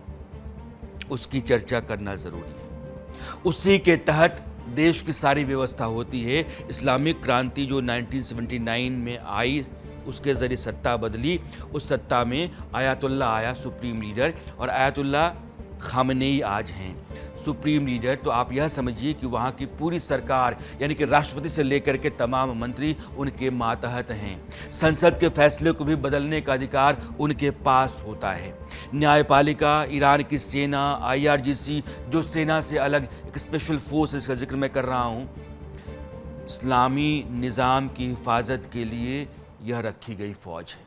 उसकी चर्चा करना ज़रूरी है। उसी के तहत देश की सारी व्यवस्था होती है। इस्लामिक क्रांति जो 1979 में आई, उसके ज़रिए सत्ता बदली। उस सत्ता में आयतुल्ला आया, सुप्रीम लीडर, और आयतुल्ला खामनेई आज हैं सुप्रीम लीडर। तो आप यह समझिए कि वहाँ की पूरी सरकार यानी कि राष्ट्रपति से लेकर के तमाम मंत्री उनके मातहत हैं। संसद के फैसले को भी बदलने का अधिकार उनके पास होता है। न्यायपालिका, ईरान की सेना, आईआरजीसी जो सेना से अलग एक स्पेशल फोर्स, इसका जिक्र मैं कर रहा हूँ, इस्लामी निज़ाम की हिफाजत के लिए यह रखी गई फौज है,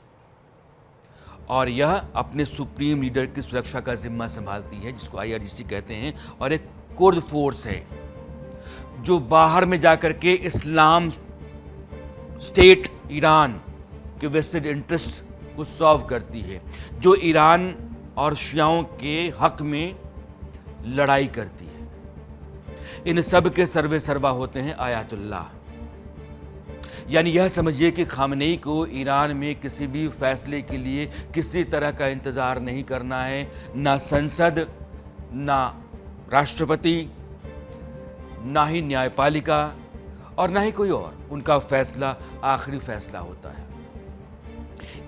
और यह अपने सुप्रीम लीडर की सुरक्षा का जिम्मा संभालती है, जिसको आईआरजीसी कहते हैं। और एक कुर्द फोर्स है जो बाहर में जाकर के इस्लाम स्टेट ईरान के वेस्टेड इंटरेस्ट को सॉल्व करती है, जो ईरान और शियाओं के हक में लड़ाई करती है। इन सब के सर्वे सर्वा होते हैं आयतुल्ला। यानी यह समझिए कि खामनेई को ईरान में किसी भी फैसले के लिए किसी तरह का इंतज़ार नहीं करना है, ना संसद, ना राष्ट्रपति, ना ही न्यायपालिका और ना ही कोई और। उनका फैसला आखिरी फैसला होता है।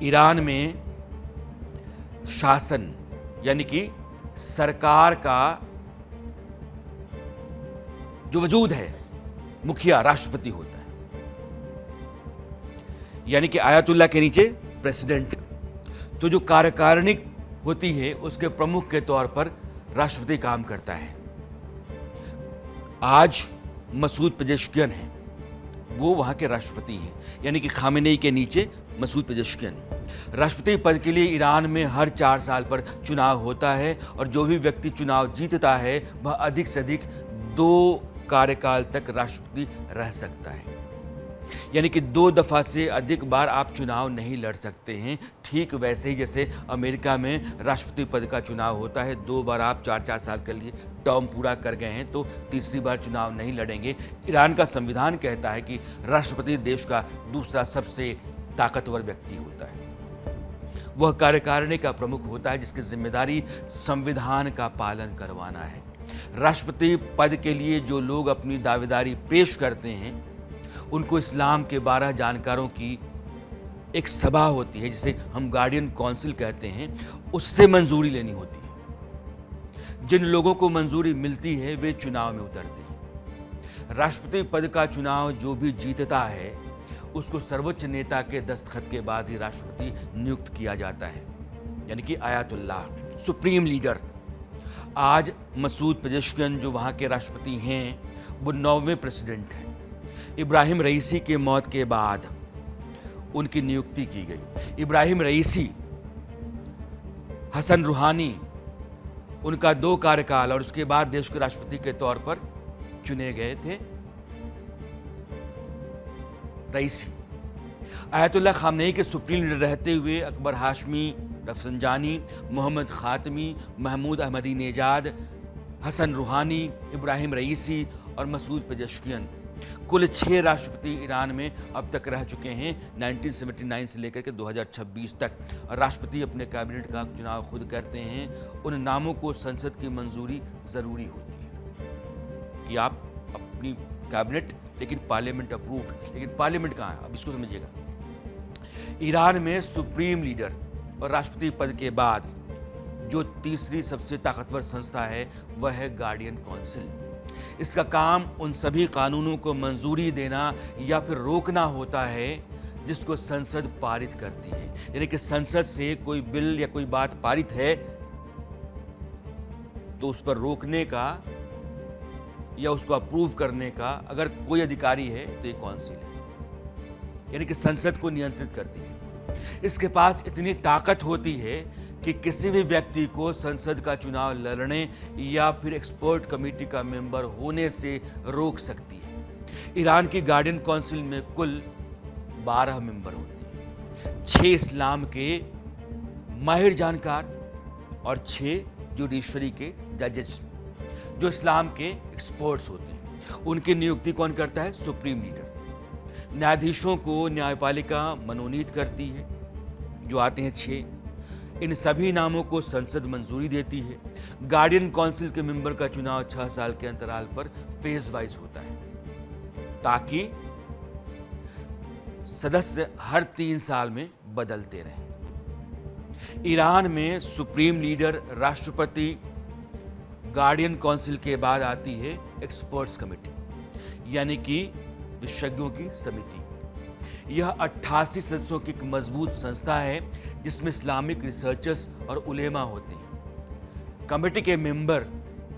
ईरान में शासन यानी कि सरकार का जो वजूद है, मुखिया राष्ट्रपति होता है, यानी कि आयतुल्ला के नीचे प्रेसिडेंट। तो जो कार्यकारिणी होती है उसके प्रमुख के तौर पर राष्ट्रपति काम करता है। आज मसूद पेजेश्कियन है, वो वहाँ के राष्ट्रपति हैं, यानी कि खामेनेई के नीचे मसूद पेजेश्कियन। राष्ट्रपति पद के लिए ईरान में हर 4 साल पर चुनाव होता है, और जो भी व्यक्ति चुनाव जीतता है वह अधिक से अधिक 2 कार्यकाल तक राष्ट्रपति रह सकता है। यानी कि 2 दफ़ा से अधिक बार आप चुनाव नहीं लड़ सकते हैं। ठीक वैसे ही जैसे अमेरिका में राष्ट्रपति पद का चुनाव होता है, 2 बार आप 4-4 साल के लिए टर्म पूरा कर गए हैं तो तीसरी बार चुनाव नहीं लड़ेंगे। ईरान का संविधान कहता है कि राष्ट्रपति देश का दूसरा सबसे ताकतवर व्यक्ति होता है। वह कार्यकारिणी का प्रमुख होता है जिसकी जिम्मेदारी संविधान का पालन करवाना है। राष्ट्रपति पद के लिए जो लोग अपनी दावेदारी पेश करते हैं उनको इस्लाम के 12 जानकारों की एक सभा होती है जिसे हम गार्डियन काउंसिल कहते हैं, उससे मंजूरी लेनी होती है। जिन लोगों को मंजूरी मिलती है वे चुनाव में उतरते हैं। राष्ट्रपति पद का चुनाव जो भी जीतता है उसको सर्वोच्च नेता के दस्तखत के बाद ही राष्ट्रपति नियुक्त किया जाता है, यानी कि आयतुल्लाह, सुप्रीम लीडर। आज मसूद पेजेश्कियान जो वहाँ के राष्ट्रपति हैं वो 9वें प्रेसिडेंट हैं। इब्राहिम रईसी के मौत के बाद उनकी नियुक्ति की गई। इब्राहिम रईसी, हसन रूहानी, उनका 2 कार्यकाल और उसके बाद देश के राष्ट्रपति के तौर पर चुने गए थे रईसी। आयतुल्लाह खामनेई के सुप्रीम लीडर रहते हुए अकबर हाशमी, रफसंजानी, मोहम्मद खातमी, महमूद अहमदी नेजाद, हसन रूहानी, इब्राहिम रईसी और मसूद पेजेश्कियान, कुल 6 राष्ट्रपति ईरान में अब तक रह चुके हैं 1979 से लेकर के 2026 तक। और राष्ट्रपति अपने कैबिनेट का चुनाव खुद करते हैं। उन नामों को संसद की मंजूरी जरूरी होती है कि आप अपनी कैबिनेट, लेकिन पार्लियामेंट अप्रूव्ड, लेकिन पार्लियामेंट कहाँ है, अब इसको समझिएगा। ईरान में सुप्रीम लीडर और राष्ट्रपति पद के बाद जो तीसरी सबसे ताकतवर संस्था है वह है गार्डियन काउंसिल। इसका काम उन सभी कानूनों को मंजूरी देना या फिर रोकना होता है जिसको संसद पारित करती है। यानी कि संसद से कोई बिल या कोई बात पारित है तो उस पर रोकने का या उसको अप्रूव करने का अगर कोई अधिकारी है तो ये काउंसिल है, यानी कि संसद को नियंत्रित करती है। इसके पास इतनी ताकत होती है कि किसी भी व्यक्ति को संसद का चुनाव लड़ने या फिर एक्सपर्ट कमेटी का मेंबर होने से रोक सकती है। ईरान की गार्डियन काउंसिल में कुल 12 मेंबर होते हैं, 6 इस्लाम के माहिर जानकार और 6 जुडिशरी के जजेस जो इस्लाम के एक्सपर्ट्स होते हैं। उनकी नियुक्ति कौन करता है? Supreme leader. न्यायाधीशों को न्यायपालिका मनोनीत करती है, जो आते हैं 6। इन सभी नामों को संसद मंजूरी देती है। गार्डियन काउंसिल के मेंबर का चुनाव 6 साल के अंतराल पर फेज वाइज होता है ताकि सदस्य हर 3 साल में बदलते रहें। ईरान में सुप्रीम लीडर, राष्ट्रपति, गार्डियन काउंसिल के बाद आती है एक्सपर्ट्स कमेटी, यानी कि विशेषज्ञों की समिति। यह 88 सदस्यों की एक मजबूत संस्था है जिसमें इस्लामिक रिसर्चर्स और उलेमा होते हैं। कमेटी के मेंबर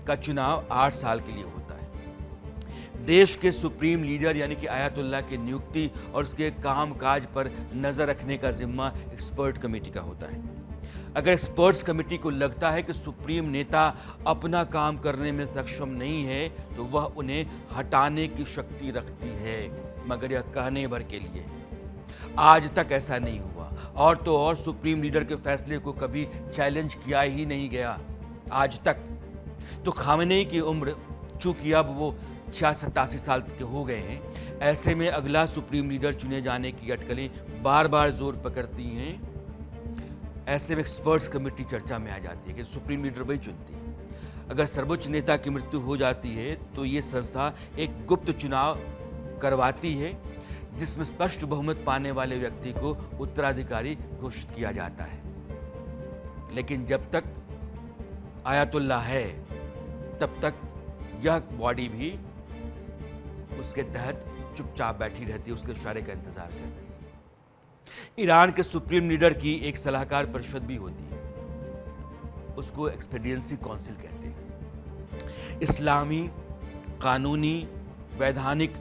का चुनाव 8 साल के लिए होता है। देश के सुप्रीम लीडर यानी कि आयतुल्लाह की नियुक्ति और उसके कामकाज पर नजर रखने का जिम्मा एक्सपर्ट कमेटी का होता है। अगर एक्सपर्ट्स कमेटी को लगता है कि सुप्रीम नेता अपना काम करने में सक्षम नहीं है तो वह उन्हें हटाने की शक्ति रखती है, मगर यह कहने भर के लिए है। आज तक ऐसा नहीं हुआ, और तो और सुप्रीम लीडर के फैसले को कभी चैलेंज किया ही नहीं गया आज तक। तो खामनेई की उम्र चूंकि अब वो 86 साल के हो गए हैं, ऐसे में अगला सुप्रीम लीडर चुने जाने की अटकलें बार बार जोर पकड़ती हैं। ऐसे में एक्सपर्ट्स कमेटी चर्चा में आ जाती है कि सुप्रीम लीडर वही चुनती है। अगर सर्वोच्च नेता की मृत्यु हो जाती है तो ये संस्था एक गुप्त चुनाव करवाती है जिसमें स्पष्ट बहुमत पाने वाले व्यक्ति को उत्तराधिकारी घोषित किया जाता है। लेकिन जब तक आयतुल्लाह है तब तक यह बॉडी भी उसके तहत चुपचाप बैठी रहती है, उसके इशारे का इंतजार करती है। ईरान के सुप्रीम लीडर की एक सलाहकार परिषद भी होती है, उसको एक्सपीडियंसी काउंसिल कहते हैं। इस्लामी, कानूनी, वैधानिक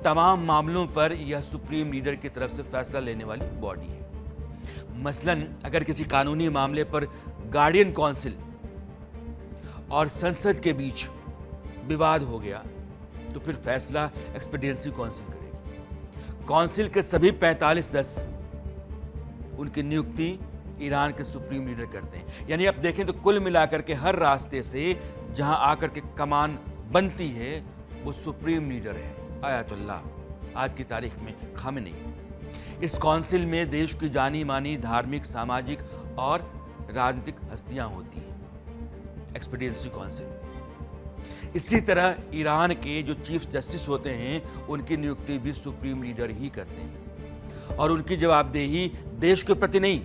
तमाम मामलों पर यह सुप्रीम लीडर की तरफ से फैसला लेने वाली बॉडी है। मसलन अगर किसी कानूनी मामले पर गार्डियन काउंसिल और संसद के बीच विवाद हो गया तो फिर फैसला एक्सपीडियंसी काउंसिल करेगी। काउंसिल के सभी 45 सदस्य उनकी नियुक्ति ईरान के सुप्रीम लीडर करते हैं। यानी आप देखें तो कुल मिलाकर के हर रास्ते से जहां आकर के कमान बनती है वो सुप्रीम लीडर है, आयतुल्लाह, आज की तारीख में खामेनी। इस काउंसिल में देश की जानी मानी धार्मिक, सामाजिक और राजनीतिक हस्तियां होती हैं। एक्सपीडियंसी काउंसिल इसी तरह ईरान के जो चीफ जस्टिस होते हैं उनकी नियुक्ति भी सुप्रीम लीडर ही करते हैं और उनकी जवाबदेही देश के प्रति नहीं,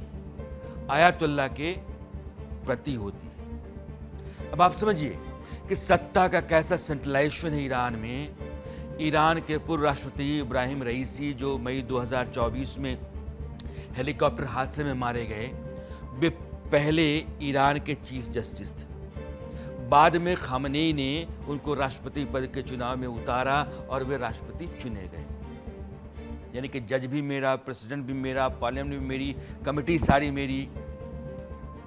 आयतुल्लाह के प्रति होती है। अब आप समझिए कि सत्ता का कैसा सेंट्रलाइजेशन है ईरान में। ईरान के पूर्व राष्ट्रपति इब्राहिम रईसी जो मई 2024 में हेलीकॉप्टर हादसे में मारे गए, वे पहले ईरान के चीफ जस्टिस थे। बाद में खामनेई ने उनको राष्ट्रपति पद के चुनाव में उतारा और वे राष्ट्रपति चुने गए। यानी कि जज भी मेरा, प्रेसिडेंट भी मेरा, पार्लियामेंट भी मेरी, कमेटी सारी मेरी,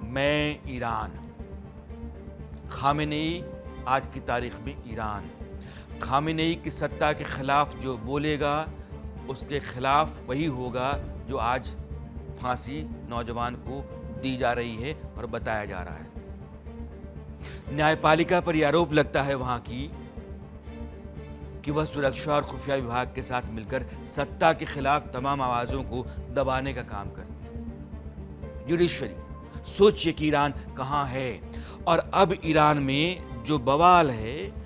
मैं ईरान। खामनेई आज की तारीख में ईरान। खामनेई की सत्ता के खिलाफ जो बोलेगा उसके खिलाफ वही होगा जो आज फांसी नौजवान को दी जा रही है और बताया जा रहा है। न्यायपालिका पर यह आरोप लगता है वहां की कि वह सुरक्षा और खुफिया विभाग के साथ मिलकर सत्ता के खिलाफ तमाम आवाजों को दबाने का काम करती है। जुडिशरी, सोचिए कि ईरान कहां है। और अब ईरान में जो बवाल है,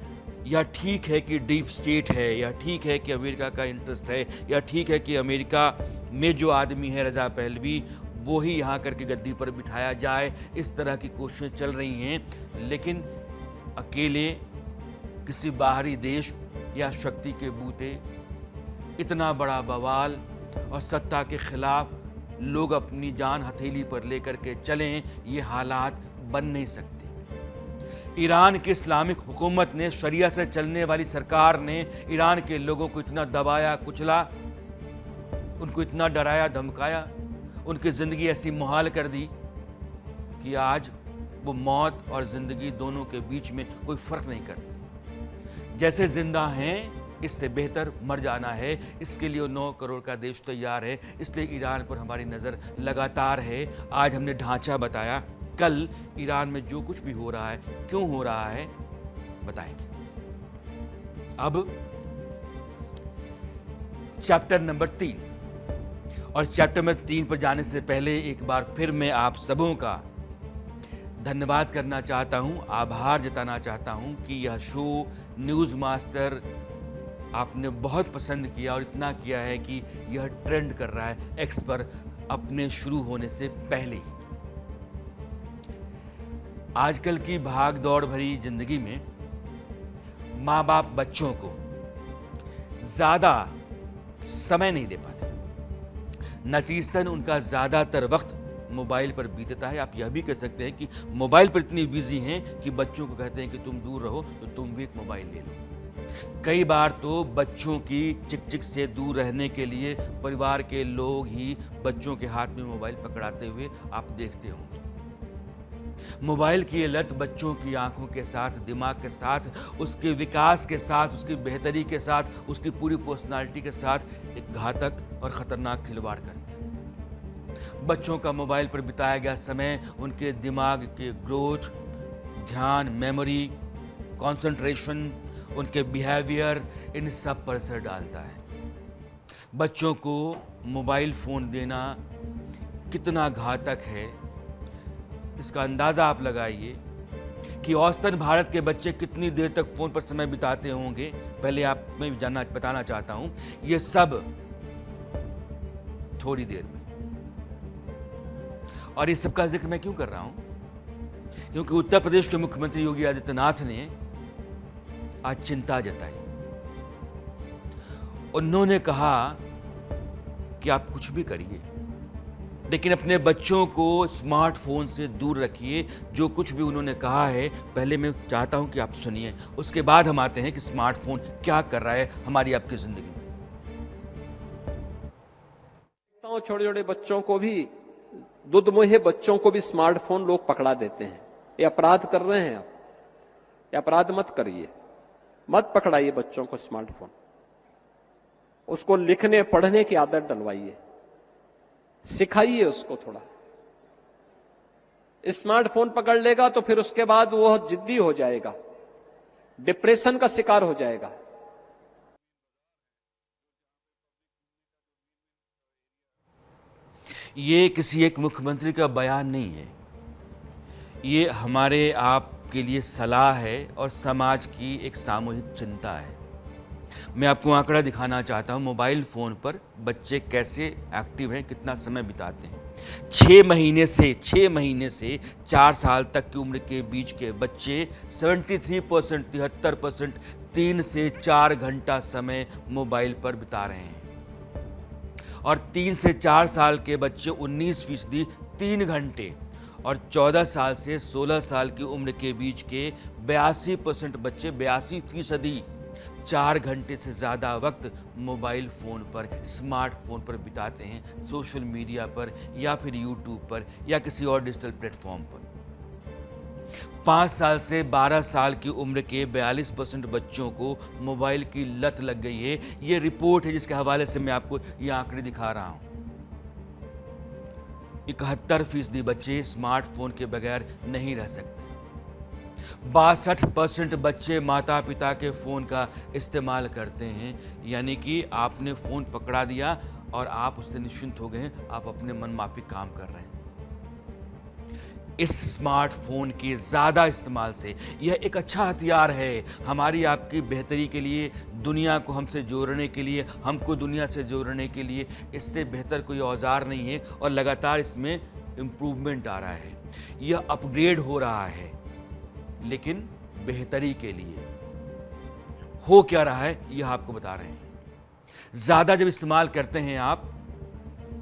या ठीक है कि डीप स्टेट है, या ठीक है कि अमेरिका का इंटरेस्ट है, या ठीक है कि अमेरिका में जो आदमी है रजा पहलवी वो ही यहाँ करके गद्दी पर बिठाया जाए, इस तरह की कोशिशें चल रही हैं। लेकिन अकेले किसी बाहरी देश या शक्ति के बूते इतना बड़ा बवाल और सत्ता के खिलाफ लोग अपनी जान हथेली पर लेकर के चलें, ये हालात बन नहीं सकते। ईरान की इस्लामिक हुकूमत ने, शरिया से चलने वाली सरकार ने ईरान के लोगों को इतना दबाया कुचला, उनको इतना डराया धमकाया, उनकी ज़िंदगी ऐसी मुहाल कर दी कि आज वो मौत और ज़िंदगी दोनों के बीच में कोई फ़र्क नहीं करते। जैसे जिंदा हैं इससे बेहतर मर जाना है, इसके लिए 9 करोड़ का देश तैयार है। इसलिए ईरान पर हमारी नज़र लगातार है। आज हमने ढांचा बताया, कल ईरान में जो कुछ भी हो रहा है, क्यों हो रहा है, बताएंगे। अब चैप्टर नंबर 3, और चैप्टर नंबर 3 पर जाने से पहले एक बार फिर मैं आप सबों का धन्यवाद करना चाहता हूं, आभार जताना चाहता हूं कि यह शो न्यूज़ मास्टर आपने बहुत पसंद किया और इतना किया है कि यह ट्रेंड कर रहा है एक्स पर अपने शुरू होने से पहले ही। आजकल की भाग दौड़ भरी जिंदगी में माँ बाप बच्चों को ज़्यादा समय नहीं दे पाते, नतीजतन उनका ज़्यादातर वक्त मोबाइल पर बीतता है। आप यह भी कह सकते हैं कि मोबाइल पर इतनी बिजी हैं कि बच्चों को कहते हैं कि तुम दूर रहो तो तुम भी एक मोबाइल ले लो। कई बार तो बच्चों की चिक-चिक से दूर रहने के लिए परिवार के लोग ही बच्चों के हाथ में मोबाइल पकड़ाते हुए आप देखते होंगे। मोबाइल की ये लत बच्चों की आंखों के साथ, दिमाग के साथ, उसके विकास के साथ, उसकी बेहतरी के साथ, उसकी पूरी पर्सनालिटी के साथ एक घातक और खतरनाक खिलवाड़ करती है। बच्चों का मोबाइल पर बिताया गया समय उनके दिमाग के ग्रोथ, ध्यान, मेमोरी, कंसंट्रेशन, उनके बिहेवियर, इन सब पर असर डालता है। बच्चों को मोबाइल फ़ोन देना कितना घातक है, इसका अंदाज़ा आप लगाइए कि औसतन भारत के बच्चे कितनी देर तक फ़ोन पर समय बिताते होंगे। पहले आप मैं बताना चाहता हूँ, ये सब थोड़ी देर में। और इस सब का जिक्र मैं क्यों कर रहा हूँ? क्योंकि उत्तर प्रदेश के मुख्यमंत्री योगी आदित्यनाथ ने आज चिंता जताई। उन्होंने कहा कि आप कुछ भी करिए, लेकिन अपने बच्चों को स्मार्टफोन से दूर रखिए। जो कुछ भी उन्होंने कहा है, पहले मैं चाहता हूं कि आप सुनिए, उसके बाद हम आते हैं कि स्मार्टफोन क्या कर रहा है हमारी आपकी जिंदगी में। छोटे छोटे बच्चों को भी, दुधमुहे बच्चों को भी स्मार्टफोन लोग पकड़ा देते हैं। ये अपराध कर रहे हैं आप, ये अपराध मत करिए, मत पकड़ाइए बच्चों को स्मार्टफोन। उसको लिखने पढ़ने की आदत डलवाइए, सिखाइए उसको थोड़ा। स्मार्टफोन पकड़ लेगा तो फिर उसके बाद वो जिद्दी हो जाएगा, डिप्रेशन का शिकार हो जाएगा। ये किसी एक मुख्यमंत्री का बयान नहीं है, ये हमारे आप आपके लिए सलाह है और समाज की एक सामूहिक चिंता है। मैं आपको आंकड़ा दिखाना चाहता हूँ मोबाइल फ़ोन पर बच्चे कैसे एक्टिव हैं, कितना समय बिताते हैं। 6 महीने से 4 साल तक की उम्र के बीच के बच्चे 73% 3 से 4 घंटा समय मोबाइल पर बिता रहे हैं और 3 से 4 साल के बच्चे 19% 3 घंटे और 14 साल से 16 साल की उम्र के बीच के 82% बच्चे 82% 4 घंटे से ज़्यादा वक्त मोबाइल फ़ोन पर, स्मार्टफोन पर बिताते हैं, सोशल मीडिया पर या फिर यूट्यूब पर या किसी और डिजिटल प्लेटफॉर्म पर। 5 साल से 12 साल की उम्र के 42% बच्चों को मोबाइल की लत लग गई है। ये रिपोर्ट है जिसके हवाले से मैं आपको ये आंकड़े दिखा रहा हूँ। 71% बच्चे स्मार्टफोन के बगैर नहीं रह सकते। 62% बच्चे माता पिता के फ़ोन का इस्तेमाल करते हैं, यानी कि आपने फ़ोन पकड़ा दिया और आप उससे निश्चिंत हो गए हैं, आप अपने मन माफिक काम कर रहे हैं। इस स्मार्टफोन के ज़्यादा इस्तेमाल से यह एक अच्छा हथियार है हमारी आपकी बेहतरी के लिए, दुनिया को हमसे जोड़ने के लिए, हमको दुनिया से जोड़ने के लिए। इससे बेहतर कोई औजार नहीं है और लगातार इसमें इम्प्रूवमेंट आ रहा है, यह अपग्रेड हो रहा है, लेकिन बेहतरी के लिए। हो क्या रहा है यह आपको बता रहे हैं। ज़्यादा जब इस्तेमाल करते हैं आप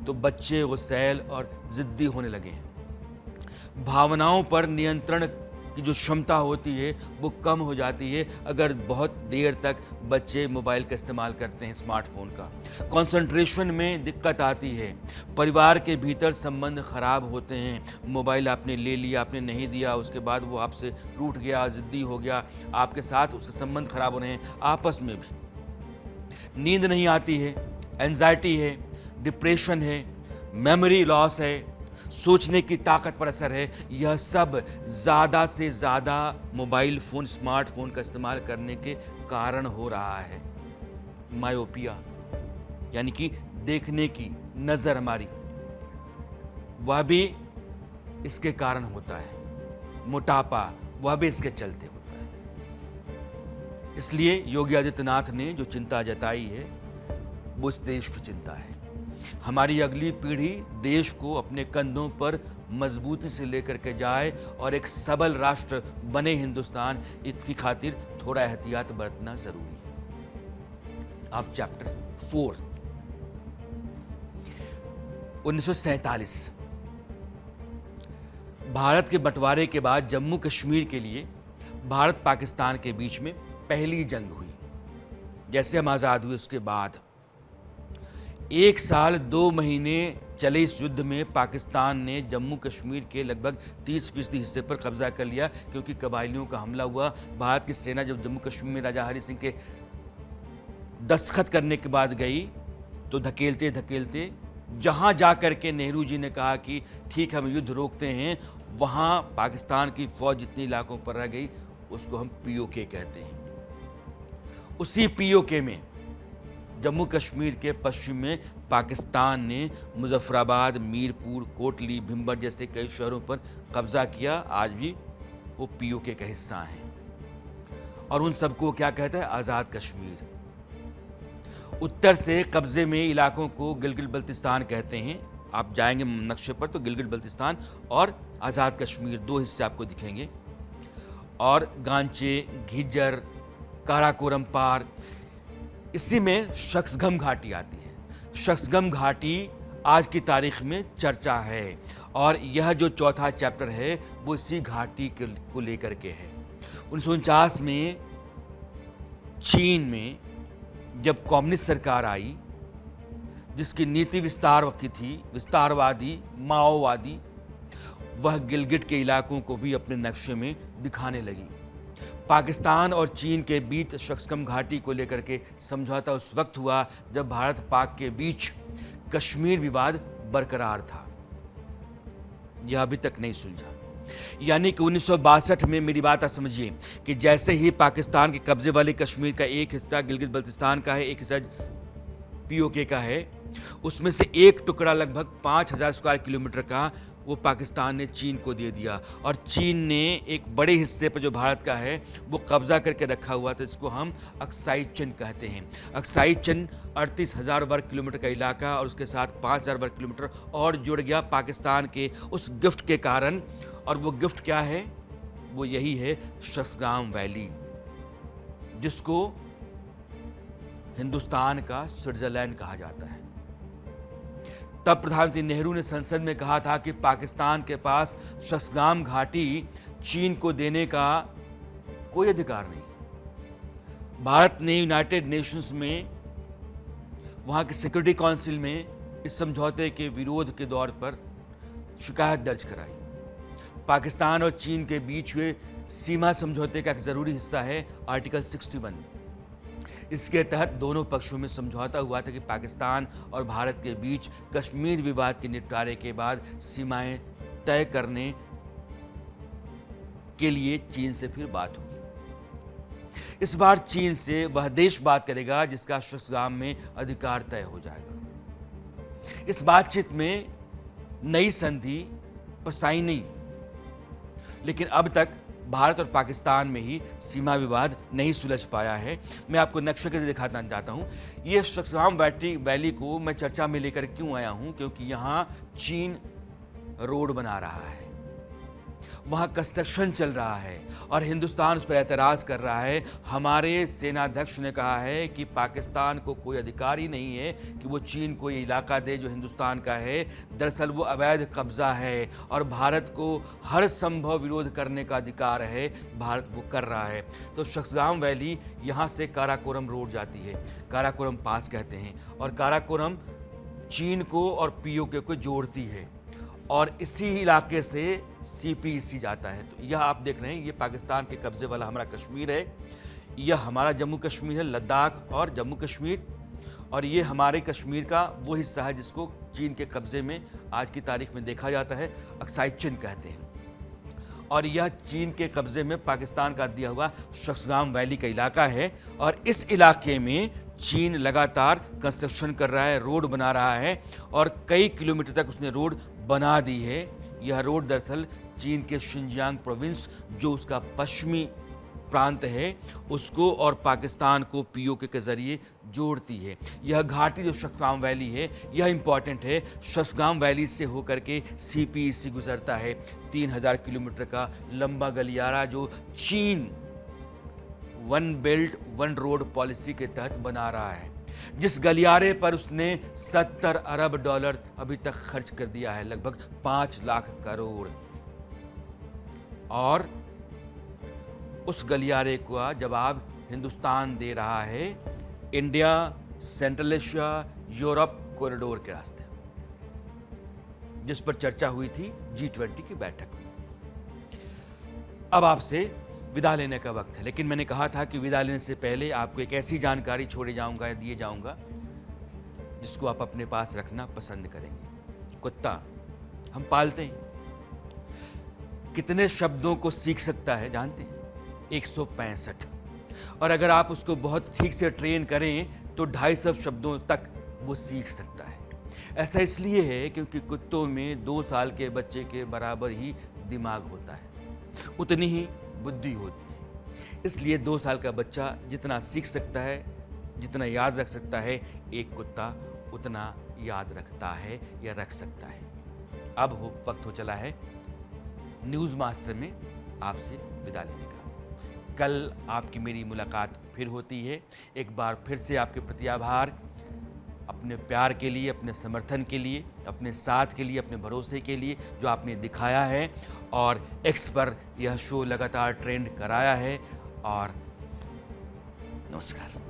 तो बच्चे गुस्सैल और ज़िद्दी होने लगे हैं। भावनाओं पर नियंत्रण की जो क्षमता होती है वो कम हो जाती है अगर बहुत देर तक बच्चे मोबाइल का इस्तेमाल करते हैं, स्मार्टफोन का। कंसंट्रेशन में दिक्कत आती है, परिवार के भीतर संबंध खराब होते हैं। मोबाइल आपने ले लिया, आपने नहीं दिया, उसके बाद वो आपसे रूठ गया, ज़िद्दी हो गया, आपके साथ उसके संबंध खराब हो रहे हैं, आपस में भी। नींद नहीं आती है, एंजाइटी है, डिप्रेशन है, मेमोरी लॉस है, सोचने की ताकत पर असर है। यह सब ज़्यादा से ज़्यादा मोबाइल फ़ोन, स्मार्टफोन का इस्तेमाल करने के कारण हो रहा है। मायोपिया यानी कि देखने की नज़र हमारी, वह भी इसके कारण होता है। मोटापा वह भी इसके चलते होता है। इसलिए योगी आदित्यनाथ ने जो चिंता जताई है वो इस देश की चिंता है। हमारी अगली पीढ़ी देश को अपने कंधों पर मजबूती से लेकर के जाए और एक सबल राष्ट्र बने हिंदुस्तान, इसकी खातिर थोड़ा एहतियात बरतना जरूरी है। अब चैप्टर 4। 1947 भारत के बंटवारे के बाद जम्मू कश्मीर के लिए भारत पाकिस्तान के बीच में पहली जंग हुई। जैसे हम आज़ाद हुए उसके बाद 1 साल 2 महीने चले इस युद्ध में पाकिस्तान ने जम्मू कश्मीर के लगभग 30% हिस्से पर कब्जा कर लिया, क्योंकि कबायलियों का हमला हुआ। भारत की सेना जब जम्मू कश्मीर में राजा हरि सिंह के दस्तखत करने के बाद गई तो धकेलते धकेलते जहां जाकर के नेहरू जी ने कहा कि ठीक हम युद्ध रोकते हैं, वहां पाकिस्तान की फौज जितने इलाकों पर रह गई उसको हम POK कहते हैं। उसी POK में जम्मू कश्मीर के पश्चिम में पाकिस्तान ने मुजफ्फराबाद, मीरपुर, कोटली, भिंबर जैसे कई शहरों पर कब्जा किया। आज भी वो POK का हिस्सा हैं और उन सबको क्या कहता है? आज़ाद कश्मीर। उत्तर से कब्जे में इलाकों को गिलगित बल्तिस्तान कहते हैं। आप जाएंगे नक्शे पर तो गिलगित बल्तिस्तान और आज़ाद कश्मीर 2 हिस्से आपको दिखेंगे। और गांचे, घिजर, काराकोरम पार, इसी में शख्सगम घाटी आती है। शख्सगम घाटी आज की तारीख में चर्चा है और यह जो चौथा चैप्टर है वो इसी घाटी को लेकर के है। 1949 में चीन में जब कम्युनिस्ट सरकार आई जिसकी नीति विस्तार की थी, विस्तारवादी, माओवादी, वह गिलगिट के इलाकों को भी अपने नक्शे में दिखाने लगी। पाकिस्तान और चीन के बीच शख्सगम घाटी को लेकर के समझौता उस वक्त हुआ जब भारत पाक के बीच कश्मीर विवाद बरकरार था। यह अभी तक नहीं सुलझा। यानी कि 1962 में, मेरी बात आप समझिए, कि जैसे ही पाकिस्तान के कब्जे वाले कश्मीर का एक हिस्सा गिलगित बल्तिस्तान का है, एक हिस्सा POK का है, उसमें से एक टुकड़ा लगभग 5000 स्क्वायर किलोमीटर का वो पाकिस्तान ने चीन को दे दिया और चीन ने एक बड़े हिस्से पर जो भारत का है वो कब्जा करके रखा हुआ था, इसको हम अक्साई चिन कहते हैं। अक्साई चिन 38,000 वर्ग किलोमीटर का इलाका और उसके साथ 5,000 वर्ग किलोमीटर और जुड़ गया पाकिस्तान के उस गिफ्ट के कारण। और वो गिफ्ट क्या है? वो यही है शस्गाम वैली, जिसको हिंदुस्तान का स्विट्जरलैंड कहा जाता है। तब प्रधानमंत्री नेहरू ने संसद में कहा था कि पाकिस्तान के पास शस्गाम घाटी चीन को देने का कोई अधिकार नहीं। भारत ने यूनाइटेड नेशंस में, वहां के सिक्योरिटी काउंसिल में इस समझौते के विरोध के दौर पर शिकायत दर्ज कराई। पाकिस्तान और चीन के बीच हुए सीमा समझौते का एक जरूरी हिस्सा है आर्टिकल 61। इसके तहत दोनों पक्षों में समझौता हुआ था कि पाकिस्तान और भारत के बीच कश्मीर विवाद के निपटारे के बाद सीमाएं तय करने के लिए चीन से फिर बात होगी। इस बार चीन से वह देश बात करेगा जिसका शस्गाम में अधिकार तय हो जाएगा। इस बातचीत में नई संधि पसाई नहीं, लेकिन अब तक भारत और पाकिस्तान में ही सीमा विवाद नहीं सुलझ पाया है। मैं आपको नक्शे से दिखाना चाहता हूं। ये शस्गाम वैली को मैं चर्चा में लेकर क्यों आया हूं? क्योंकि यहां चीन रोड बना रहा है, वहां कंस्ट्रक्शन चल रहा है और हिंदुस्तान उस पर एतराज कर रहा है। हमारे सेनाध्यक्ष ने कहा है कि पाकिस्तान को कोई अधिकार ही नहीं है कि वो चीन को ये इलाका दे जो हिंदुस्तान का है। दरअसल वो अवैध कब्जा है और भारत को हर संभव विरोध करने का अधिकार है, भारत वो कर रहा है। तो शस्गाम वैली यहाँ से काराकोरम रोड जाती है, काराकोरम पास कहते हैं, और काराकोरम चीन को और पीओके को जोड़ती है और इसी इलाके से CPEC जाता है। तो यह आप देख रहे हैं, ये पाकिस्तान के कब्जे वाला हमारा कश्मीर है, यह हमारा जम्मू कश्मीर है, लद्दाख और जम्मू कश्मीर, और ये हमारे कश्मीर का वो हिस्सा है जिसको चीन के कब्जे में आज की तारीख में देखा जाता है, अक्साई चिन कहते हैं। और यह चीन के कब्जे में पाकिस्तान का दिया हुआ शस्गाम वैली का इलाका है और इस इलाके में चीन लगातार कंस्ट्रक्शन कर रहा है, रोड बना रहा है और कई किलोमीटर तक उसने रोड बना दी है। यह रोड दरअसल चीन के शिनजियांग प्रोविंस, जो उसका पश्चिमी प्रांत है, उसको और पाकिस्तान को पीओके के जरिए जोड़ती है। यह घाटी जो शस्गाम वैली है, यह इंपॉर्टेंट है। शस्गाम वैली से होकर के CPEC गुजरता है, 3000 किलोमीटर का लंबा गलियारा जो चीन one belt one road policy के तहत बना रहा है, जिस गलियारे पर उसने 70 अरब डॉलर अभी तक खर्च कर दिया है, लगभग 5 लाख करोड़। और उस गलियारे का जवाब हिंदुस्तान दे रहा है India central Asia Europe corridor के रास्ते, जिस पर चर्चा हुई थी G20 की बैठक में। अब आपसे विदा लेने का वक्त है, लेकिन मैंने कहा था कि विदा लेने से पहले आपको एक ऐसी जानकारी छोड़े जाऊंगा या दिए जाऊंगा जिसको आप अपने पास रखना पसंद करेंगे। कुत्ता हम पालते हैं, कितने शब्दों को सीख सकता है जानते हैं? 165। और अगर आप उसको बहुत ठीक से ट्रेन करें तो 250 शब्दों तक वो सीख सकता है। ऐसा इसलिए है क्योंकि कुत्तों में 2 साल के बच्चे के बराबर ही दिमाग होता है, उतनी ही बुद्धि होती है। इसलिए 2 साल का बच्चा जितना सीख सकता है, जितना याद रख सकता है, एक कुत्ता उतना याद रखता है या रख सकता है। अब वक्त हो चला है न्यूज़ मास्टर में आपसे विदा लेने का। कल आपकी मेरी मुलाकात फिर होती है। एक बार फिर से आपके प्रति आभार, अपने प्यार के लिए, अपने समर्थन के लिए, अपने साथ के लिए, अपने भरोसे के लिए जो आपने दिखाया है और X पर यह शो लगातार ट्रेंड कराया है। और नमस्कार।